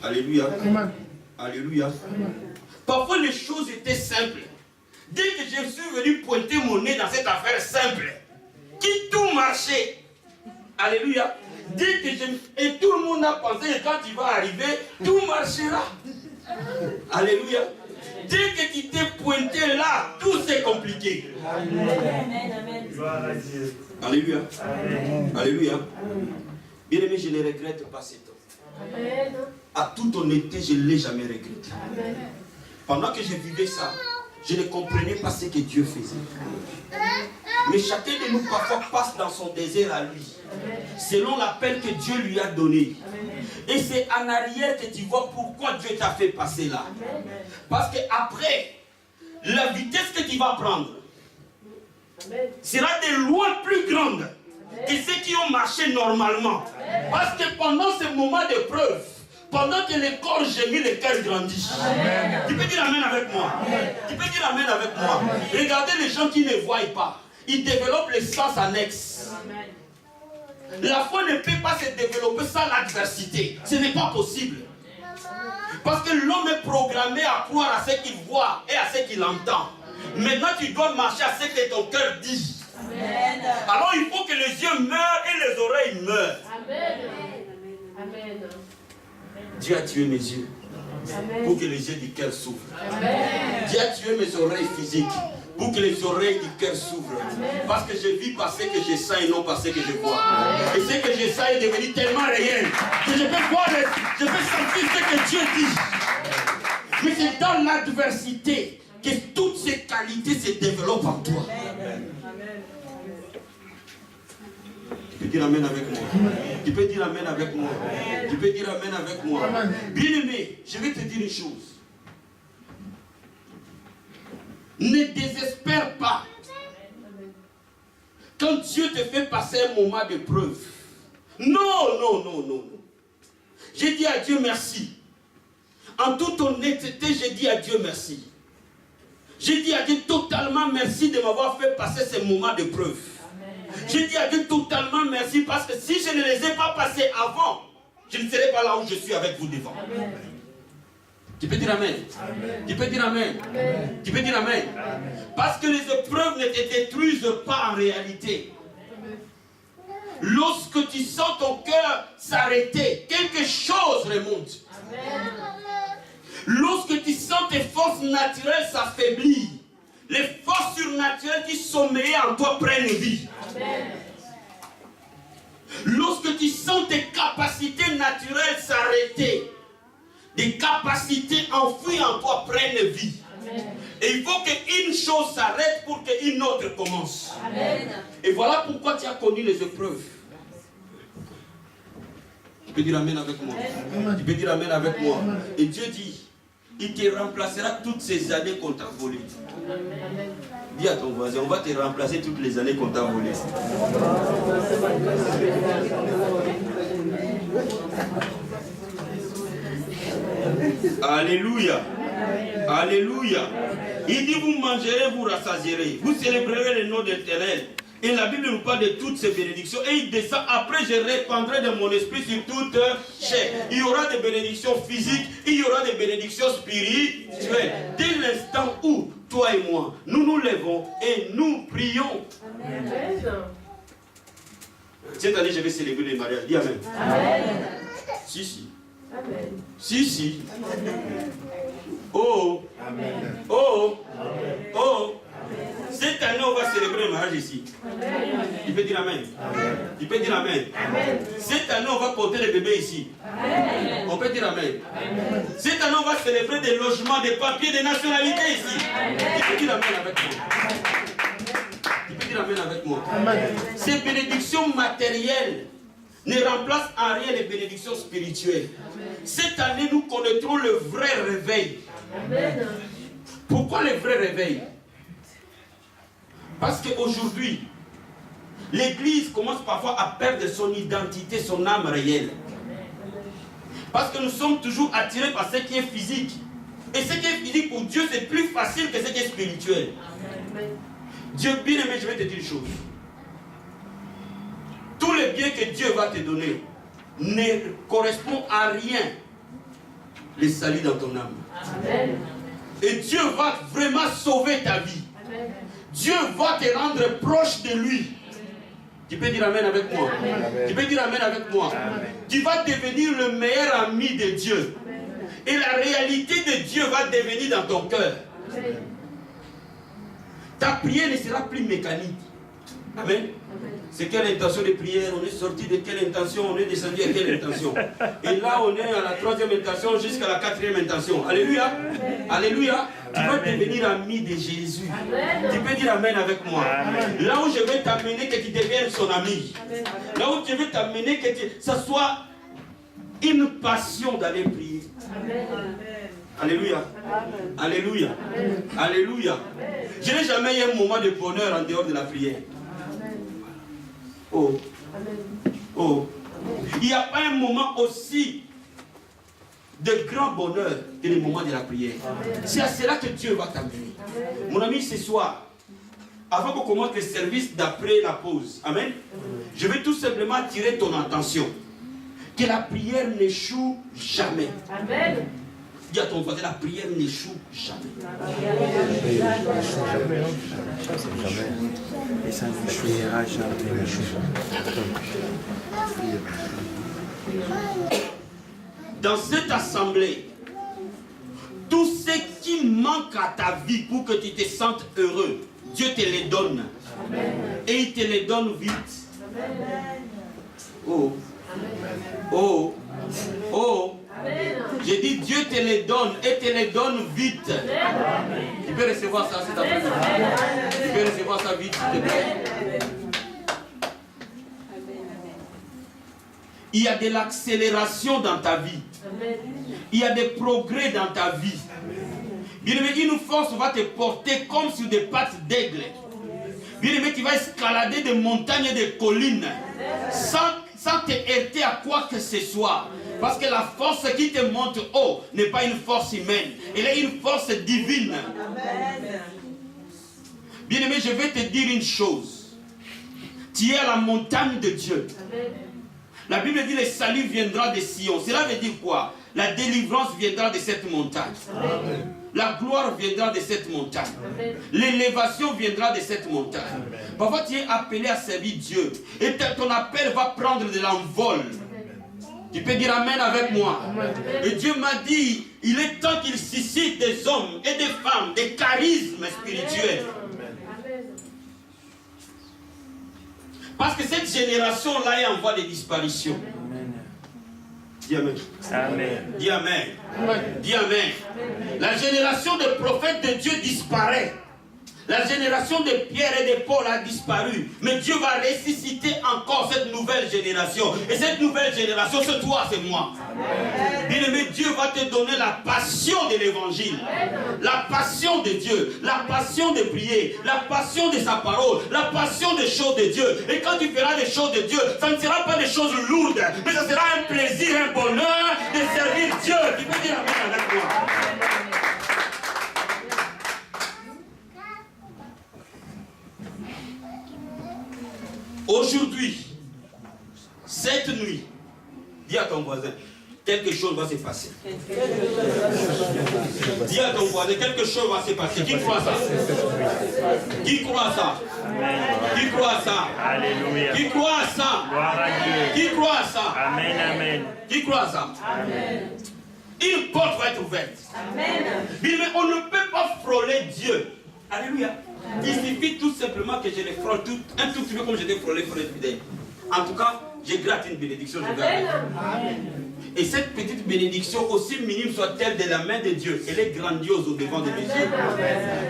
Alléluia. Alléluia. Parfois les choses étaient simples. Dès que je suis venu pointer mon nez dans cette affaire simple, qui tout marchait, Alléluia. Dès que et tout le monde a pensé que quand il va arriver, tout marchera. Alléluia. Dès que tu t'es pointé là, tout s'est compliqué. Alléluia. Alléluia. Bien aimé, je ne regrette pas ces temps. À toute honnêteté, je ne l'ai jamais regretté. Pendant que je vivais ça, je ne comprenais pas ce que Dieu faisait. Mais chacun de nous parfois passe dans son désert à lui, selon l'appel que Dieu lui a donné. Et c'est en arrière que tu vois pourquoi Dieu t'a fait passer là. Parce qu'après, la vitesse que tu vas prendre sera de loin plus grande que ceux qui ont marché normalement. Parce que pendant ce moment d'épreuve, pendant que le corps gémit, le cœur grandit. Amen. Tu peux dire Amen avec moi. Amen. Tu peux dire Amen avec moi. Amen. Regardez les gens qui ne voient pas. Ils développent les sens annexes. Amen. La foi ne peut pas se développer sans l'adversité. Ce n'est pas possible. Parce que l'homme est programmé à croire à ce qu'il voit et à ce qu'il entend. Maintenant, tu dois marcher à ce que ton cœur dit. Amen. Alors, il faut que les yeux meurent et les oreilles meurent. Amen. Amen. Dieu a tué mes yeux. Amen. Pour que les yeux du cœur s'ouvrent. Dieu a tué mes oreilles physiques pour que les oreilles du cœur s'ouvrent. Parce que je vis par ce que je sens et non par ce que je vois. Amen. Et ce que je sens est devenu tellement réel que je peux voir, je peux sentir ce que Dieu dit. Mais c'est dans l'adversité que toutes ces qualités se développent en toi. Amen. Tu peux dire Amen avec moi. Tu peux dire Amen avec moi. Tu peux dire Amen avec moi. Bien-aimé, je vais te dire une chose. Ne désespère pas. Quand Dieu te fait passer un moment de preuve. Non, non, non, non. J'ai dit à Dieu merci. En toute honnêteté, j'ai dit à Dieu merci. J'ai dit à Dieu totalement merci de m'avoir fait passer ce moment de preuve. J'ai dit à Dieu totalement merci parce que si je ne les ai pas passés avant, je ne serais pas là où je suis avec vous devant. Amen. Tu peux dire Amen. Amen. Tu peux dire Amen. Amen. Tu peux dire Amen. Amen. Parce que les épreuves ne te détruisent pas en réalité. Amen. Lorsque tu sens ton cœur s'arrêter, quelque chose remonte. Amen. Lorsque tu sens tes forces naturelles s'affaiblir, les forces surnaturelles qui sommeillaient en toi prennent vie. Amen. Lorsque tu sens tes capacités naturelles s'arrêter, des capacités enfouies en toi prennent vie. Amen. Et il faut qu'une chose s'arrête pour qu'une autre commence. Amen. Et voilà pourquoi tu as connu les épreuves. Tu peux dire Amen avec moi. Amen. Tu peux dire Amen avec moi. Et Dieu dit, il te remplacera toutes ces années qu'on t'a volées. Dis à ton voisin, on va te remplacer toutes les années qu'on t'a volées. Alléluia. Alléluia. Il dit, vous mangerez, vous rassasierez. Vous célébrerez le nom de l'Éternel. Et la Bible nous parle de toutes ces bénédictions. Et il descend, après je répandrai de mon esprit sur toute chair. Il y aura des bénédictions physiques, il y aura des bénédictions spirituelles. Dès l'instant où toi et moi, nous nous levons et nous prions. Amen. Cette année, je vais célébrer les mariages. Dis Amen. Amen. Si, si. Amen. Si, si. Amen. Oh. Amen. Oh. Amen. Oh. Cette année, on va célébrer le mariage ici. Amen. Tu peux dire Amen. Amen. Tu peux dire Amen. Amen. Cette année, on va porter les bébés ici. Amen. On peut dire Amen. Amen. Cette année, on va célébrer des logements, des papiers, des nationalités ici. Amen. Tu peux dire Amen avec moi. Tu peux dire Amen avec moi. Amen. Ces bénédictions matérielles ne remplacent en rien les bénédictions spirituelles. Amen. Cette année, nous connaîtrons le vrai réveil. Amen. Pourquoi le vrai réveil? Parce qu'aujourd'hui, l'Église commence parfois à perdre son identité, son âme réelle. Parce que nous sommes toujours attirés par ce qui est physique. Et ce qui est physique pour Dieu, c'est plus facile que ce qui est spirituel. Dieu, bien aimé, je vais te dire une chose. Tous les biens que Dieu va te donner ne correspondent à rien les salut dans ton âme. Amen. Et Dieu va vraiment sauver ta vie. Amen. Dieu va te rendre proche de lui. Tu peux dire Amen avec moi. Amen. Tu peux dire Amen avec moi. Amen. Tu vas devenir le meilleur ami de Dieu. Amen. Et la réalité de Dieu va devenir dans ton cœur. Amen. Ta prière ne sera plus mécanique. Amen. Amen. C'est quelle intention de prière? On est sorti de quelle intention? On est descendu à quelle intention? Et là, on est à la 3e intention jusqu'à la 4e intention. Alléluia. Amen. Alléluia. Tu vas devenir ami de Jésus. Amen. Tu peux dire Amen avec moi. Amen. Là où je vais t'amener, que tu deviennes son ami. Amen. Là où je vais t'amener, que ça soit une passion d'aller prier. Amen. Alléluia. Amen. Alléluia. Amen. Alléluia. Amen. Je n'ai jamais eu un moment de bonheur en dehors de la prière. Amen. Oh. Amen. Oh. Il n'y a pas un moment aussi de grand bonheur que le moment de la prière. C'est à cela que Dieu va t'amener. Mon ami, ce soir, avant qu'on commence le service d'après la pause, amen, je vais tout simplement attirer ton attention. Que la prière n'échoue jamais. Amen. Dis à ton voisin, la prière n'échoue jamais. Et ça n'échouera jamais. Dans cette assemblée, tout ce qui manque à ta vie pour que tu te sentes heureux, Dieu te les donne. Amen. Et il te les donne vite. Amen. Oh. Amen. Oh. Oh. Amen. J'ai dit Dieu te les donne et te les donne vite. Amen. Tu peux recevoir ça, c'est ta personne. Tu peux recevoir ça vite, s'il te plaît. Il y a de l'accélération dans ta vie. Amen. Il y a des progrès dans ta vie. Bien-aimé, une force va te porter comme sur des pattes d'aigle. Bien-aimé, tu vas escalader des montagnes et des collines sans te heurter à quoi que ce soit. Parce que la force qui te monte haut n'est pas une force humaine. Elle est une force divine. Bien-aimé, je vais te dire une chose. Tu es à la montagne de Dieu. Amen. La Bible dit le salut viendra de Sion. Cela veut dire quoi? La délivrance viendra de cette montagne. Amen. La gloire viendra de cette montagne. L'élévation viendra de cette montagne. Amen. Parfois tu es appelé à servir Dieu. Et ton appel va prendre de l'envol. Tu peux dire Amen avec moi. Amen. Et Dieu m'a dit, il est temps qu'il suscite des hommes et des femmes, des charismes spirituels. Amen. Parce que cette génération-là est en voie de disparition. Amen. Dis Amen. Amen. Dis Amen. Amen. Dis Amen. Amen. La génération des prophètes de Dieu disparaît. La génération de Pierre et de Paul a disparu. Mais Dieu va ressusciter encore cette nouvelle génération. Et cette nouvelle génération, c'est toi, c'est moi. Bien-aimé, Dieu va te donner la passion de l'évangile. La passion de Dieu. La passion de prier. La passion de sa parole. La passion des choses de Dieu. Et quand tu feras des choses de Dieu, ça ne sera pas des choses lourdes. Mais ça sera un plaisir, un bonheur de servir Dieu. Tu peux dire Amen avec moi. Aujourd'hui, cette nuit, dis à ton voisin, quelque chose va se passer. Dis à ton voisin, quelque chose va se passer. Qui croit ça? Qui croit ça? Qui croit ça? Alléluia. Qui croit ça? Gloire à Dieu. Qui croit ça? Amen, amen. Qui croit ça? Amen. Une porte va être ouverte. Amen. Mais on ne peut pas frôler Dieu. Alléluia. Il suffit tout simplement que je les frôle un tout petit peu comme je l'ai frôlé pour les fidèles. En tout cas, je gratte une bénédiction. Et cette petite bénédiction, aussi minime soit-elle de la main de Dieu, elle est grandiose au devant de mes yeux.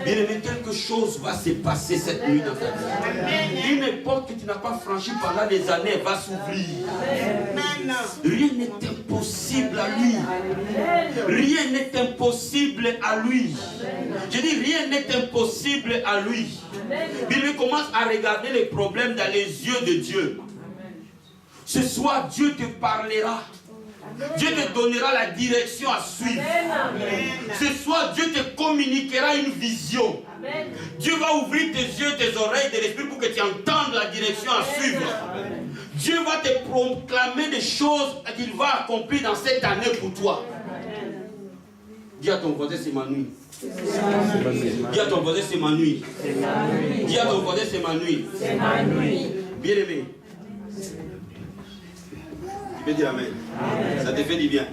Bien aimé, quelque chose va se passer cette nuit dans ta vie. Une porte que tu n'as pas franchie pendant des années va s'ouvrir. Rien n'est impossible à lui. Rien n'est impossible à lui. Je dis rien n'est impossible à lui. Il commence à regarder les problèmes dans les yeux de Dieu. Ce soir, Dieu te parlera. Dieu te donnera la direction à suivre. Ce soir, Dieu te communiquera une vision. Dieu va ouvrir tes yeux, tes oreilles, de l'esprit pour que tu entendes la direction à suivre. Dieu va te proclamer des choses qu'il va accomplir dans cette année pour toi. Dis à ton voisin, c'est ma nuit. Dis à ton voisin, c'est ma nuit. Dis à ton voisin, c'est ma nuit. Bien-aimé. Tu peux dire Amen. Ça te fait du bien.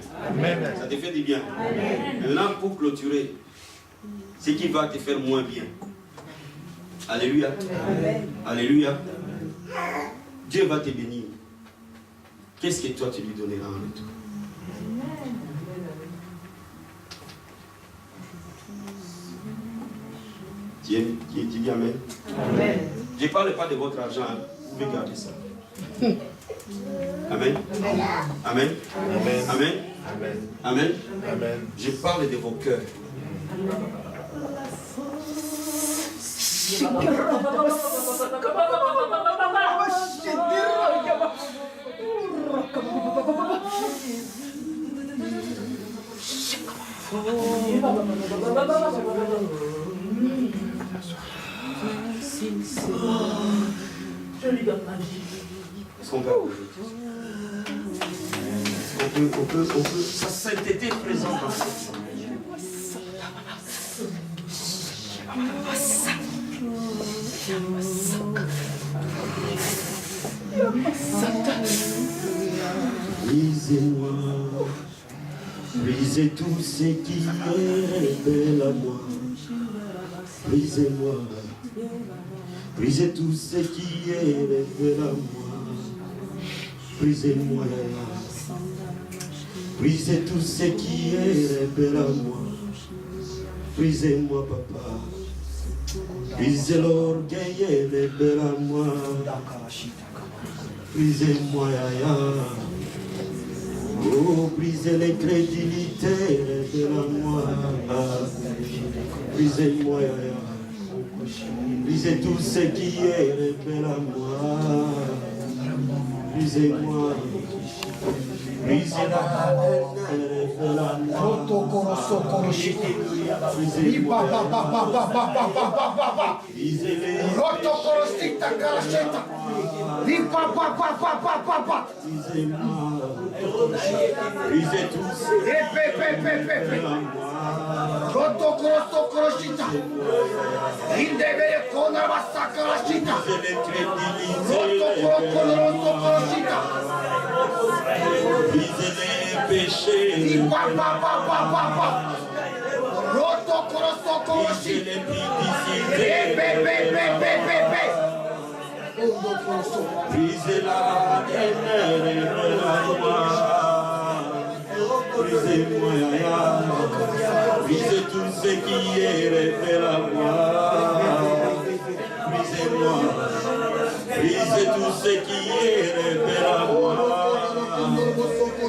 Ça te fait du bien. Maintenant, pour clôturer, ce qui va te faire moins bien. Alléluia. Alléluia. Dieu va te bénir. Qu'est-ce que toi tu lui donneras en retour? Tu dis Amen. Amen. Je ne parle pas de votre argent, hein. Vous pouvez garder ça. Amen. Amen. Amen. Amen. Amen. Amen. Je parle de vos cœurs. Est-ce qu'on peut on peut, sa sainteté présente dans cette salle. Brisez-moi, brisez tout ce qui est rebelle à moi. Brisez-moi, brisez tout ce qui est rebelle à moi. Brisez-moi, brisez tout ce qui est rebelle à moi. Brisez-moi, papa. Brisez l'orgueil et rebelle à moi. Brisez-moi, yaya. Oh, brisez l'incrédulité, rebelle à moi. Brisez-moi, yaya. Brisez tout ce qui est rebelle à moi. Brisez-moi. Brisez la rebelle à moi. Brisez tout brisez les péchés. Brisez la haine, brisez-moi, brisez tout ce qui est rebelle à moi. Brisez-moi, brisez tout ce qui est rebelle à moi.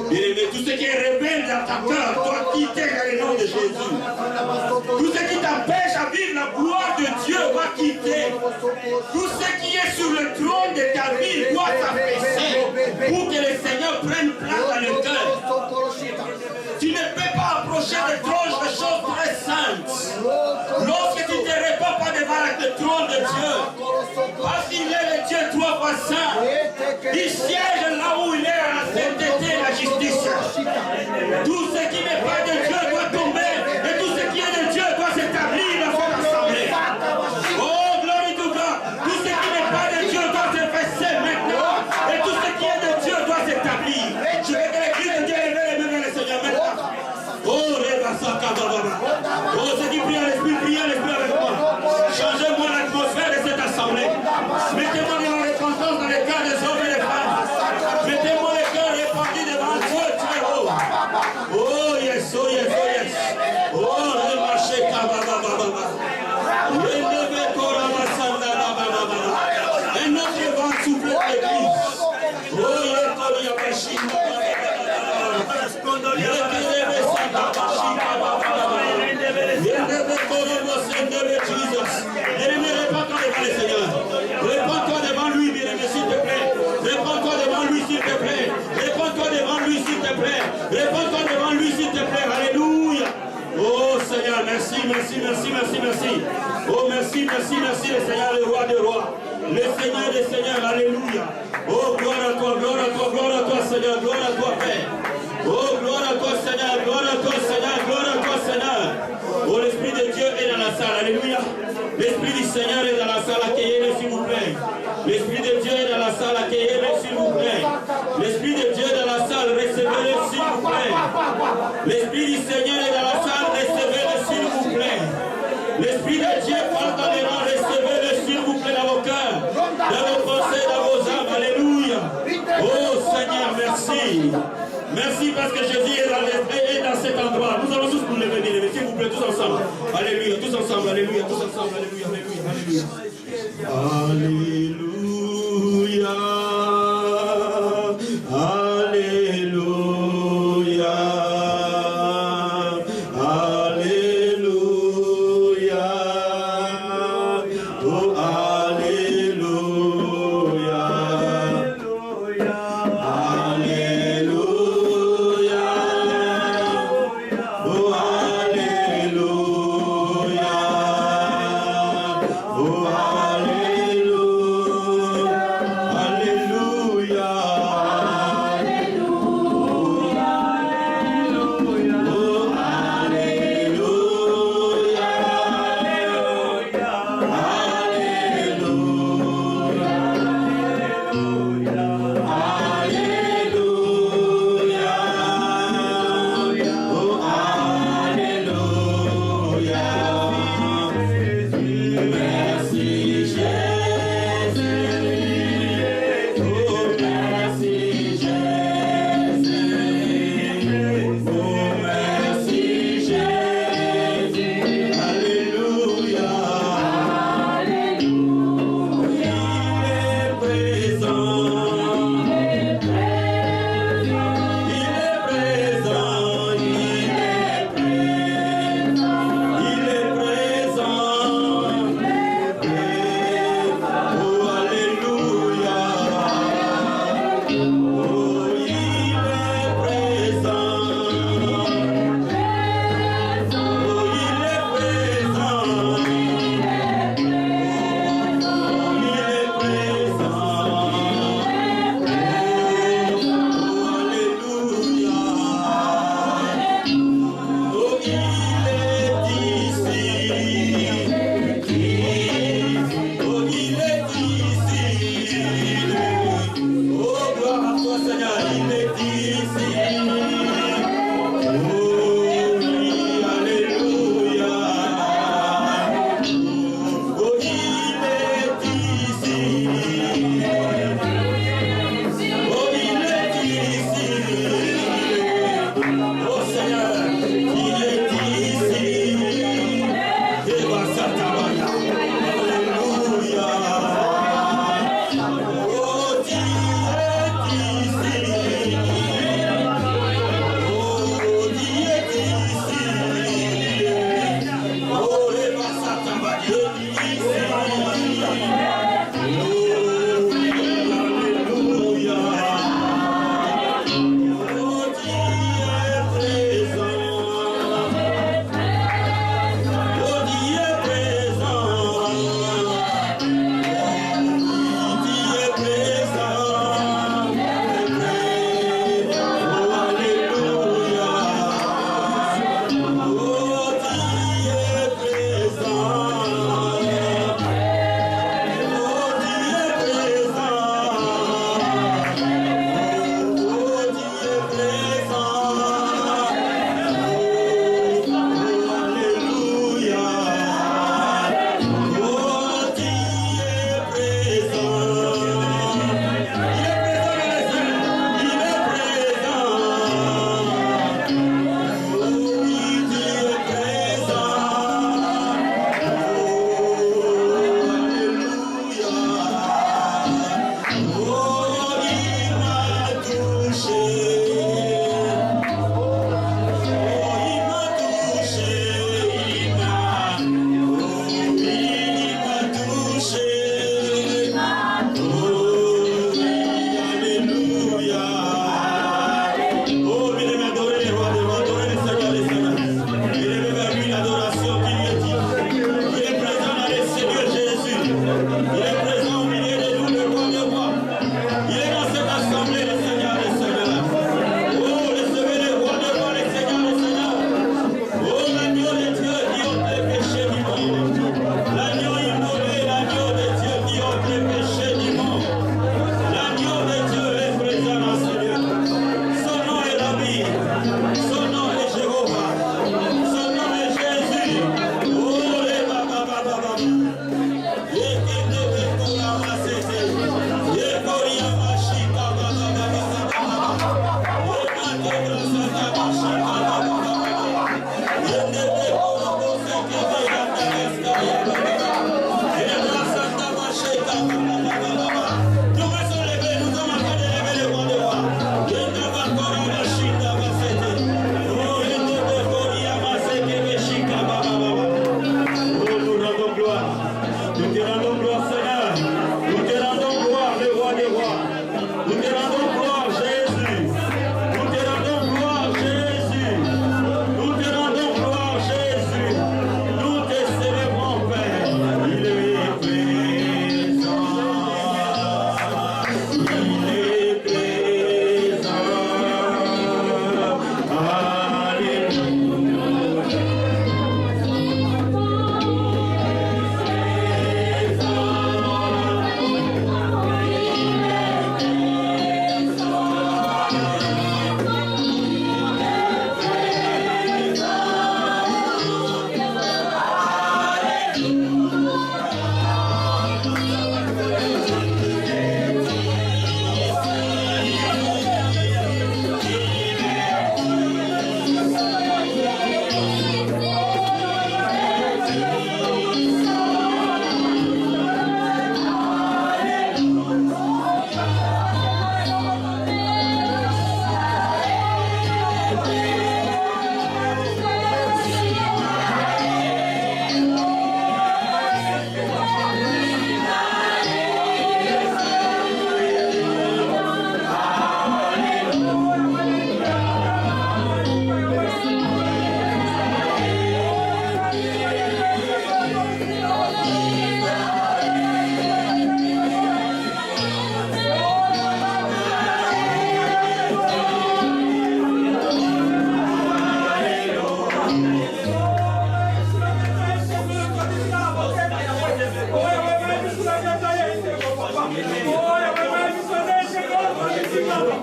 Bien-aimé, tout ce qui est rebelle dans ta cœur doit quitter dans le nom de Jésus. Tout ce qui t'empêche à vivre la gloire de Dieu doit quitter. Tout ce qui est sur le trône de ta vie doit s'affaisser pour que le Seigneur prenne place dans le cœur. Tu ne peux pas approcher le trône de choses très saintes. Lorsque tu ne te répands pas devant le trône de Dieu, parce qu'il est le Dieu trois fois saint, il siège là où il est à la sainteté et la justice. Tout ce qui n'est pas de Dieu doit tomber, et tout ce qui est de Dieu doit s'établir dans cette assemblée. Oh, glory to God. Tout ce qui n'est pas de Dieu doit se fesser maintenant, et tout ce qui est de Dieu doit s'établir. Je veux que l'église de Dieu élève les mains vers le Seigneur maintenant. Oh, ceux qui prient à l'esprit avec moi. Changez-moi l'atmosphère de cette assemblée. Mettez-moi dans les transgences dans les cœurs des hommes et des femmes. Mettez-moi les cœurs répandus devant Dieu très haut. Oh yes, oh yes, oh yes. Oh, le marché kababababa. Un autre vent souffle l'église. Oh, il y a machine. Réponds-toi devant lui, bien-aimé, s'il te plaît. Réponds-toi devant lui, s'il te plaît. Réponds-toi devant lui, s'il te plaît. Réponds-toi devant lui, s'il te plaît. Alléluia. Oh Seigneur, merci, merci, merci, merci, merci. Oh merci, merci, merci, le Seigneur, le roi des rois. Le Seigneur des seigneurs, alléluia. Oh gloire à toi, gloire à toi, gloire à toi, Seigneur, gloire à toi, Père. Oh gloire à toi, Seigneur, gloire à toi, Seigneur, gloire à toi, Seigneur. Oh l'Esprit de Dieu est dans la salle, alléluia. L'Esprit du Seigneur est dans la salle, accueillez-le s'il vous plaît. L'Esprit de Dieu est dans la salle, accueillez-le s'il vous plaît. L'Esprit de Dieu est dans la salle, recevez-le s'il vous plaît. L'Esprit du Seigneur est dans la salle, recevez-le s'il vous plaît. L'Esprit de Dieu parle dans les rangs, recevez-le s'il vous plaît dans vos cœurs, dans vos pensées, dans vos âmes. Alléluia. Oh Seigneur, merci. Merci parce que Jésus est dans cet endroit. Nous allons tous nous lever, bien aimés, s'il vous plaît, tous ensemble. Alléluia, tous ensemble, alléluia, tous ensemble, alléluia, alléluia, alléluia. Alléluia. Alléluia. Alléluia. Oh, alléluia. Alléluia. Oh, alléluia. Oh, alléluia.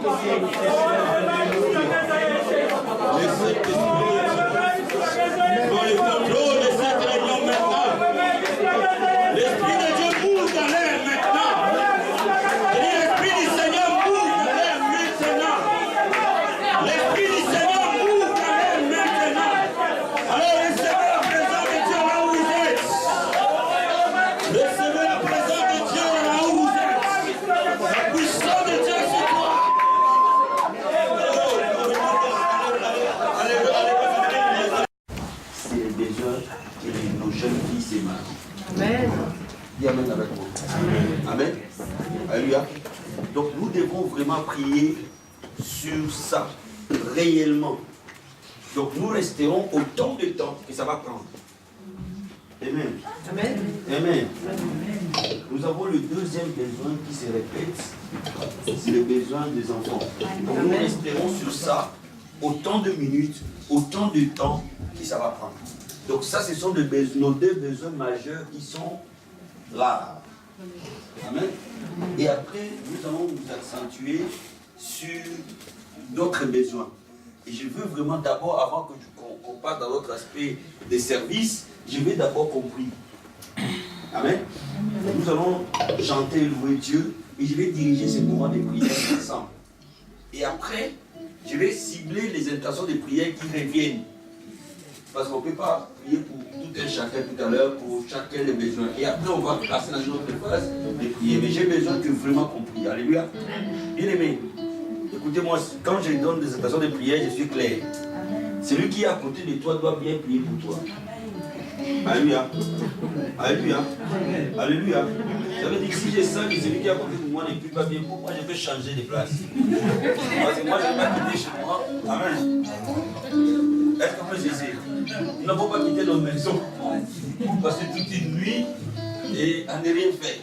Dans le contrôle de cette réunion maintenant. L'Esprit de Dieu bouge dans l'air maintenant. L'Esprit du Seigneur bouge dans l'air maintenant. L'Esprit du Seigneur bouge dans l'air maintenant. Alors recevez la présence de Dieu là où vous êtes. Recevez la présence de Dieu là où vous êtes. La puissance de Dieu sur toi. C'est les besoins que nos jeunes filles s'émarrent. Amen. Dis Amen avec moi. Amen. Alléluia. Donc nous devons vraiment prier sur ça, réellement. Donc nous resterons autant de temps que ça va prendre. Amen. Amen. Amen. Nous avons le deuxième besoin qui se répète, c'est le besoin des enfants. Donc nous resterons sur ça autant de minutes, autant de temps que ça va prendre. Donc ça, ce sont nos deux besoins majeurs qui sont rares. Amen. Et après, nous allons nous accentuer sur d'autres besoins. Et je veux vraiment d'abord, avant qu'on passe dans l'autre aspect des services, je vais d'abord compris. Amen. Nous allons chanter, louer Dieu, et je vais diriger ce moment de prière ensemble. Et après, je vais cibler les intentions de prière qui reviennent. Parce qu'on ne peut pas prier pour tout un chacun tout à l'heure, pour chacun les besoins. Et après, on va passer dans une autre phase de prier. Mais j'ai besoin que vraiment qu'on prie. Alléluia. Bien aimé, écoutez-moi, quand je donne des intentions de prière, je suis clair. Celui qui est à côté de toi doit bien prier pour toi. Alléluia. Alléluia. Alléluia. Ça veut dire que si je sens que celui qui est à côté de moi ne prie pas bien, pourquoi je peux changer de place? Parce que moi, je ne vais pas quitter chez moi. Amen. Est-ce qu'on peut cesser? Nous n'avons pas quitté nos maisons pour passer toute une nuit et à ne rien faire.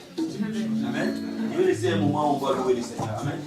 Amen. Je vais laisser un moment où on va louer le Seigneur. Amen.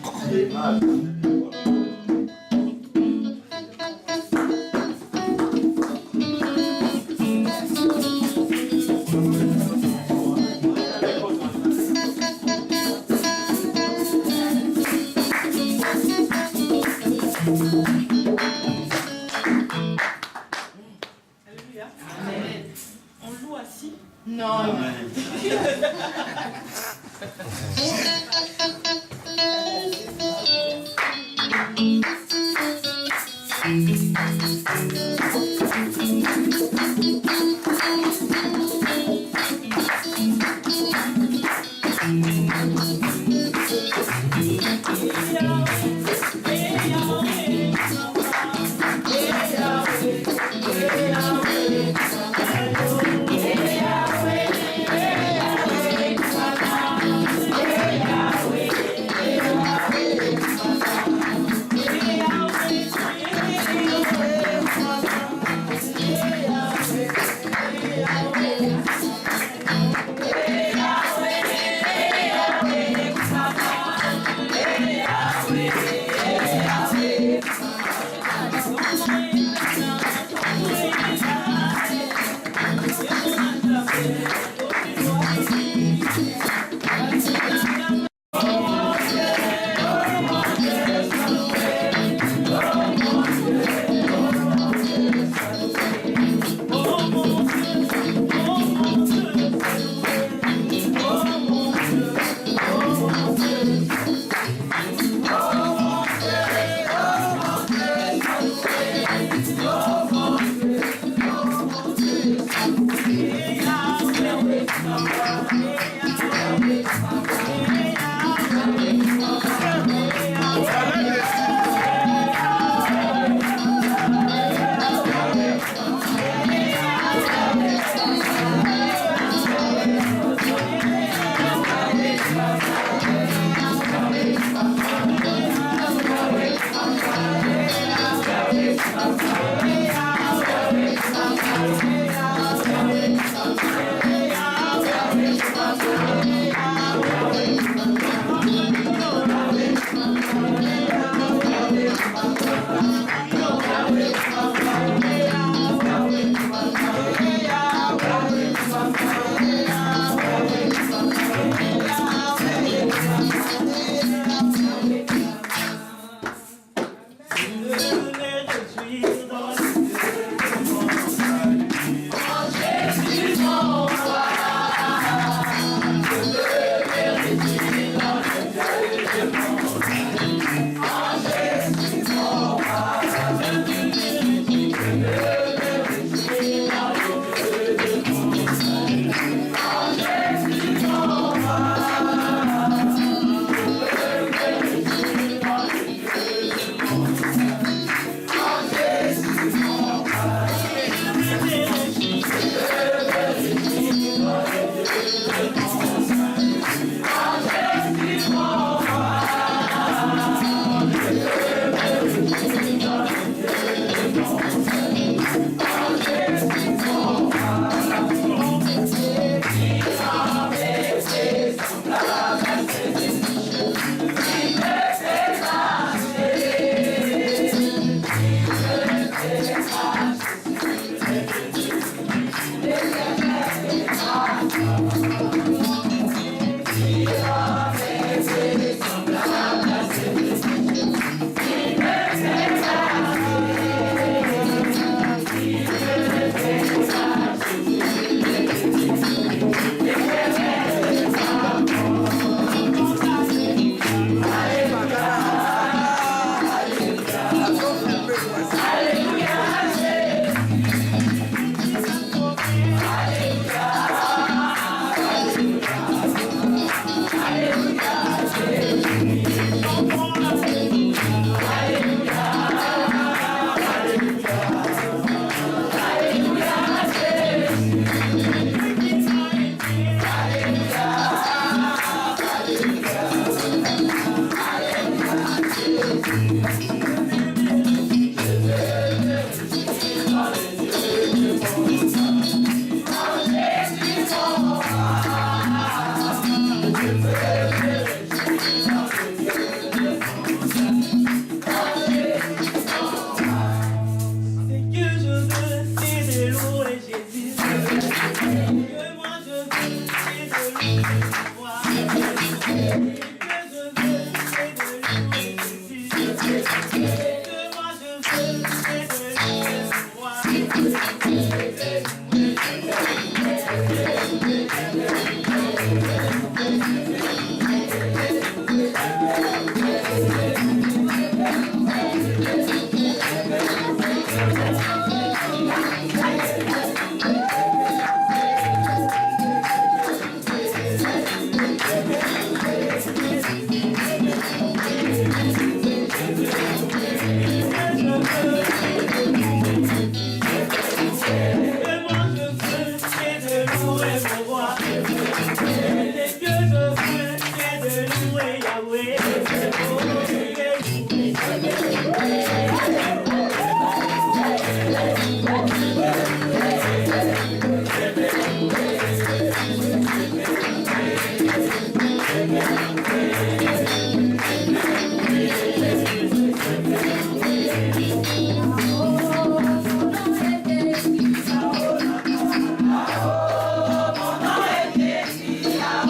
Mon nom est Jésus.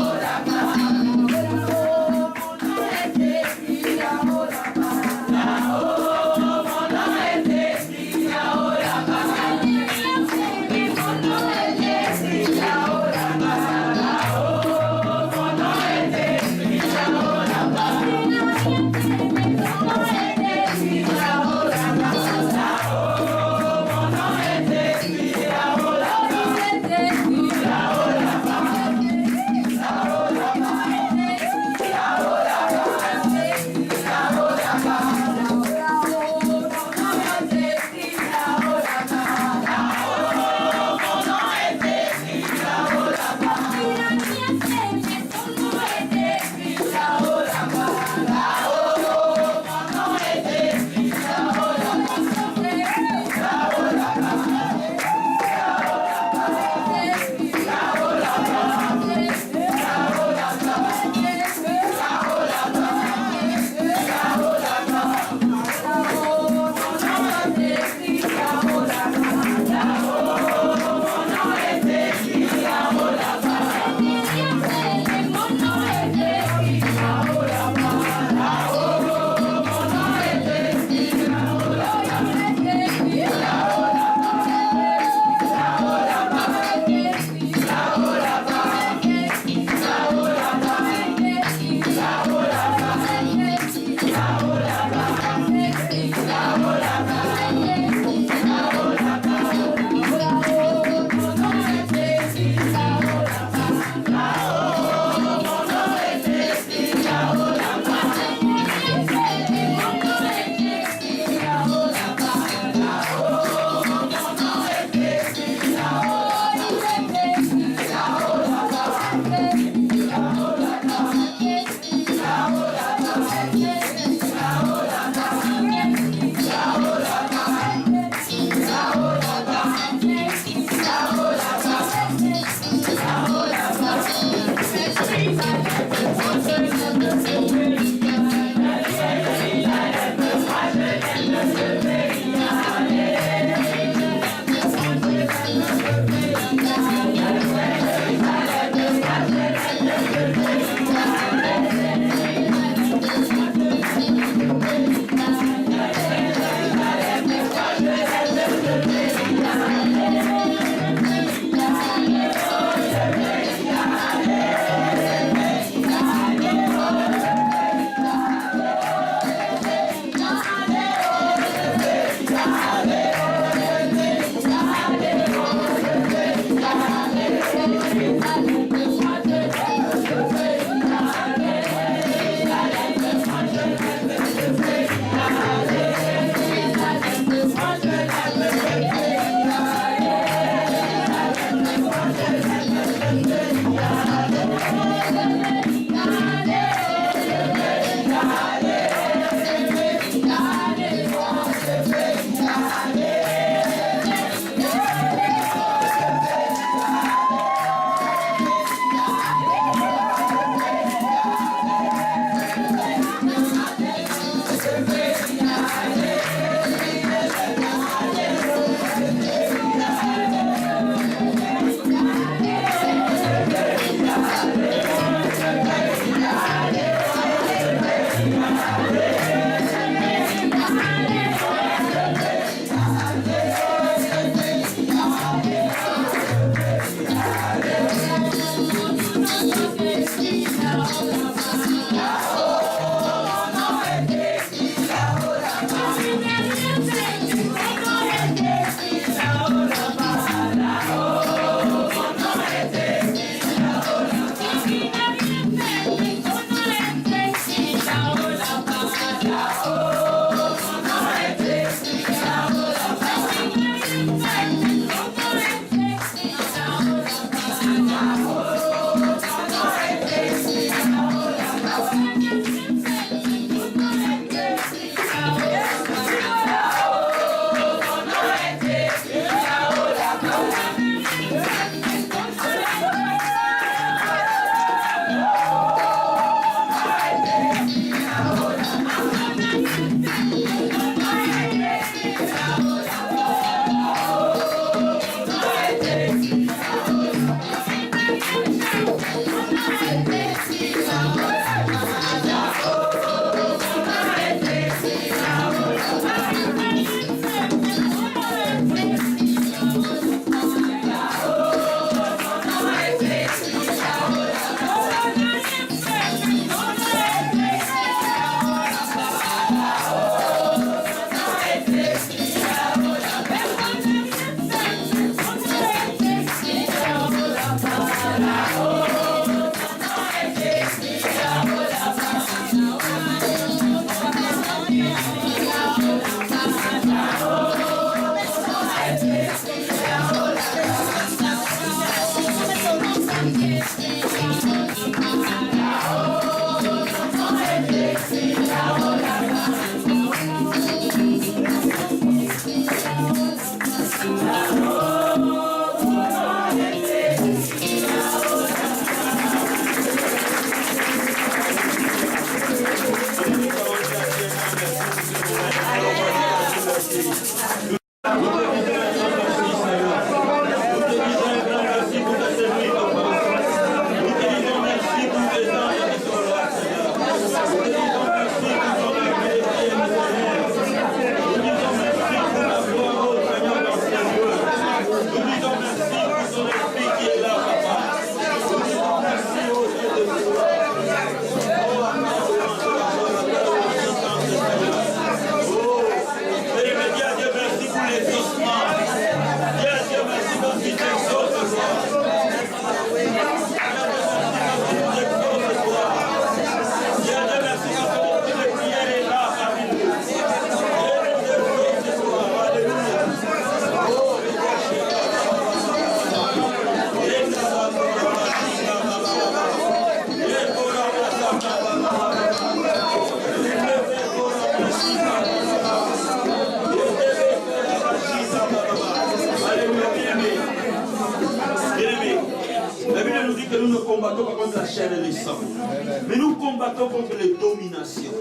Mais nous combattons contre les dominations,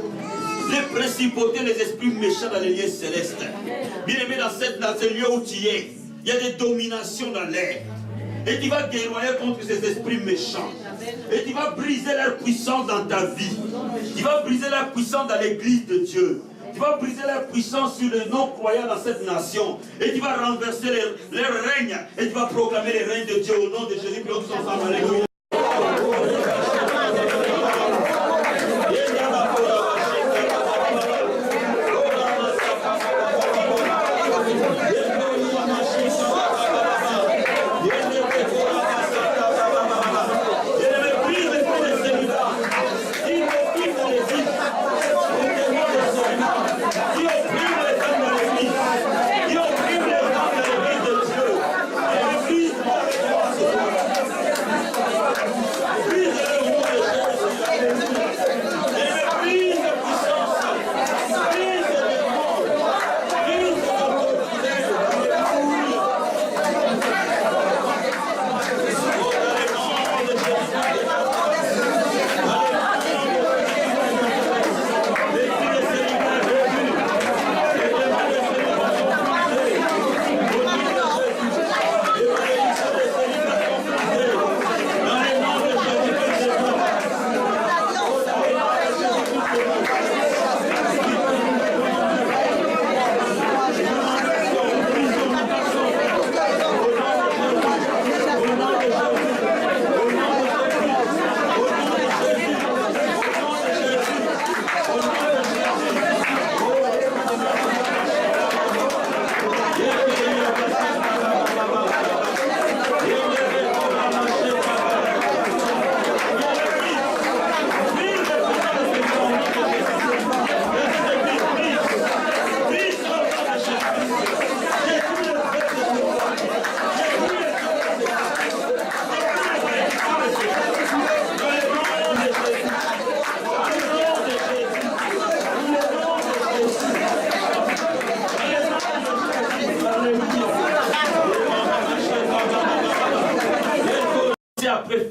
les principautés, les esprits méchants dans les lieux célestes. Bien aimé, dans ce lieu où tu es, il y a des dominations dans l'air. Et tu vas guerroyer contre ces esprits méchants. Et tu vas briser leur puissance dans ta vie. Tu vas briser leur puissance dans l'église de Dieu. Tu vas briser leur puissance sur les non-croyants dans cette nation. Et tu vas renverser leur règne. Et tu vas proclamer les règnes de Dieu au nom de Jésus. Puis on s'en alléluia. Thank you.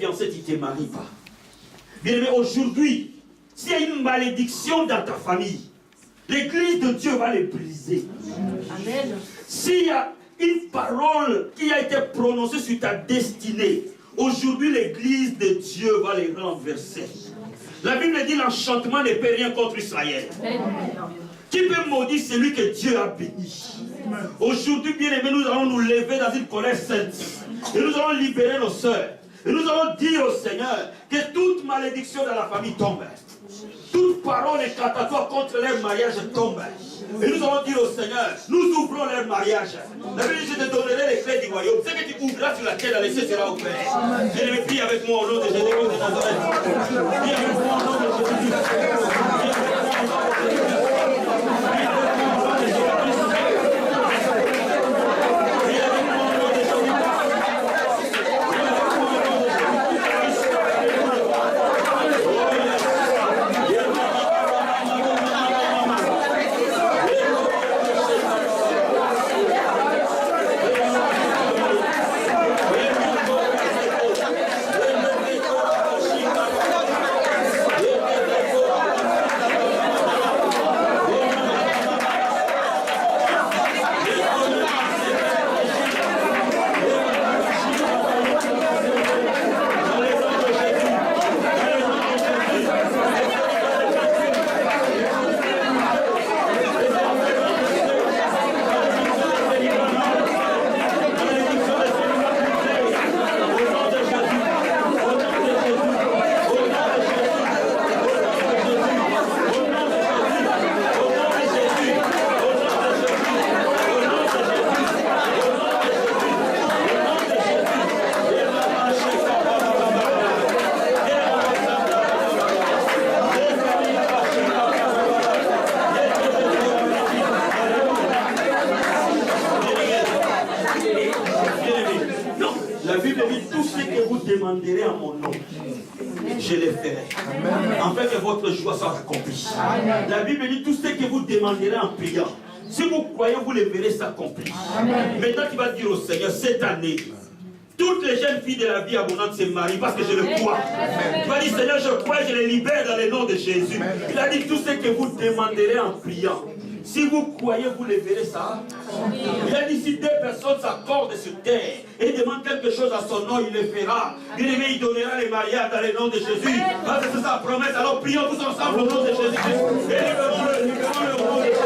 fiancé, tu ne te maries pas. Bien aimé, aujourd'hui, s'il y a une malédiction dans ta famille, l'église de Dieu va les briser. Amen. S'il y a une parole qui a été prononcée sur ta destinée, aujourd'hui l'église de Dieu va les renverser. La Bible dit l'enchantement ne peut rien contre Israël. Amen. Qui peut maudire celui que Dieu a béni? Aujourd'hui, bien aimé, nous allons nous lever dans une colère sainte. Et nous allons libérer nos sœurs. Et nous allons dire au Seigneur que toute malédiction dans la famille tombe. Toute parole incantatoire contre leur mariage tombe. Et nous allons dire au Seigneur, nous ouvrons leur mariage. La Bible dit, je te donnerai les clés du royaume. Ce que tu ouvriras sur la terre, la laisser sera ouvert. Je prie avec moi au nom de Jésus de Nazareth. Prie avec moi au nom de Jésus. Demanderez en mon nom, je le ferai. Afin que votre joie soit accomplie. La Bible dit tout ce que vous demanderez en priant. Si vous croyez, vous le verrez s'accomplir. Maintenant, tu vas dire au Seigneur, cette année, toutes les jeunes filles de la vie abondante se marient parce que je le crois. Tu vas dire, Seigneur, je crois et je les libère dans le nom de Jésus. Il a dit tout ce que vous demanderez en priant. Si vous croyez, vous le verrez ça. Il a dit si deux personnes s'accordent sur terre et demandent quelque chose à son nom, il le fera. Bien aimé, il donnera les mariages dans le nom de Jésus. Parce que c'est sa promesse. Alors prions tous ensemble au nom de Jésus. Et libérons-le, libérons-le au nom de Jésus.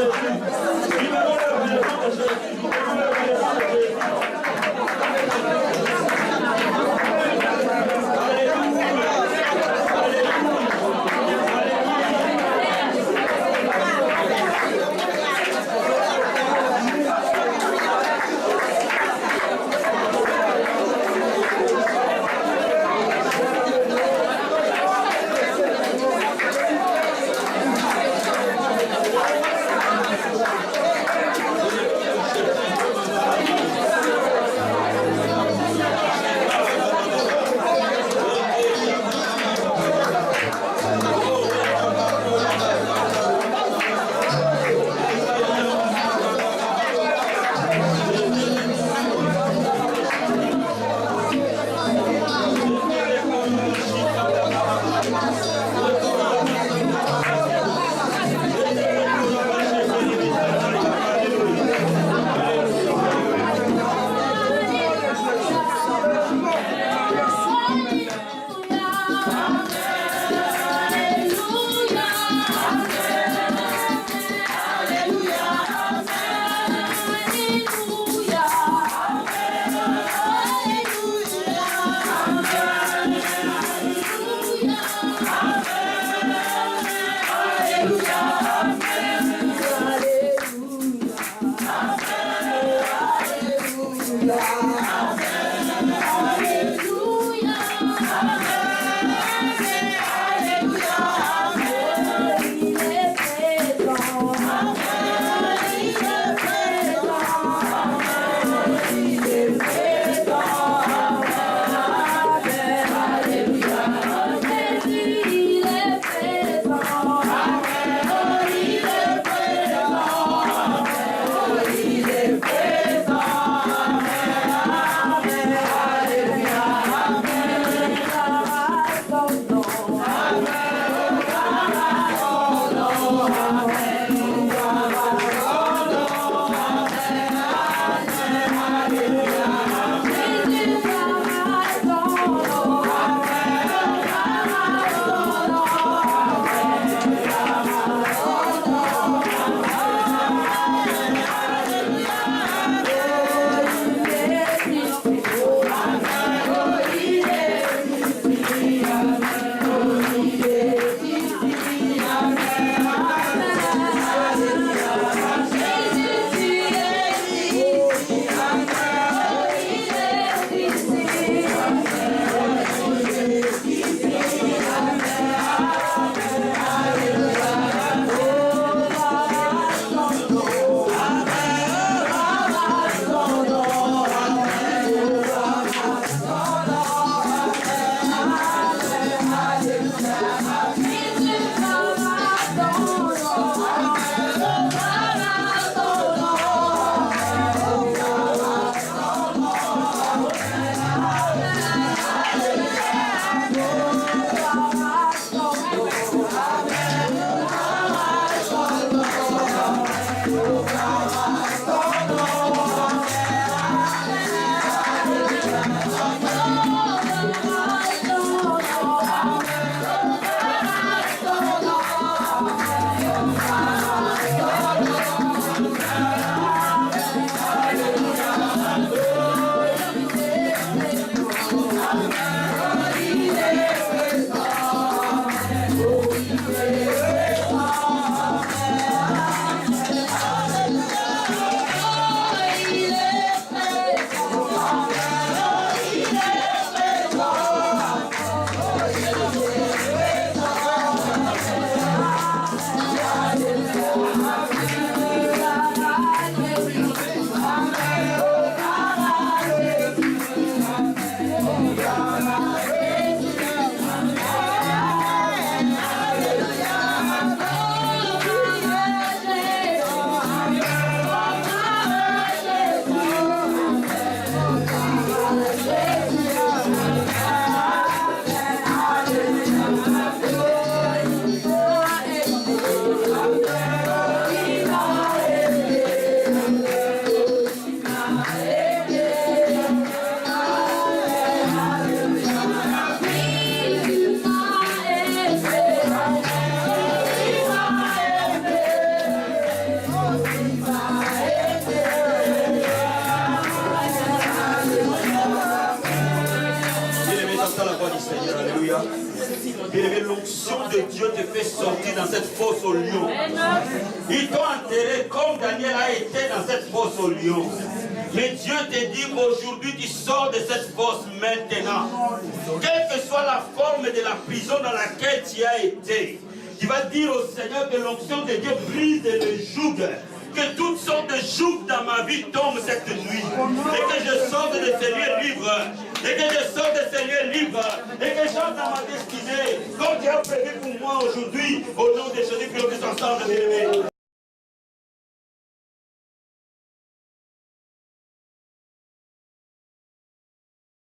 Libérons-le au nom de Jésus. Libérons-le au nom de Jésus. Alléluia. Bien-aimé, l'onction de Dieu te fait sortir dans cette fosse au lion. Ils t'ont enterré comme Daniel a été dans cette fosse au lion. Mais Dieu te dit aujourd'hui, tu sors de cette fosse maintenant. Quelle que soit la forme de la prison dans laquelle tu as été, tu vas dire au Seigneur que l'onction de Dieu brise le joug. Que toutes sortes de jougs dans ma vie tombent cette nuit. Et que je sorte de ces lieux libres. Et que je sorte de ces lieux libres. Et que j'entre dans ma destinée. Comme tu as prévu pour moi aujourd'hui. Au nom de Jésus, que nous ensemble, bien-aimés.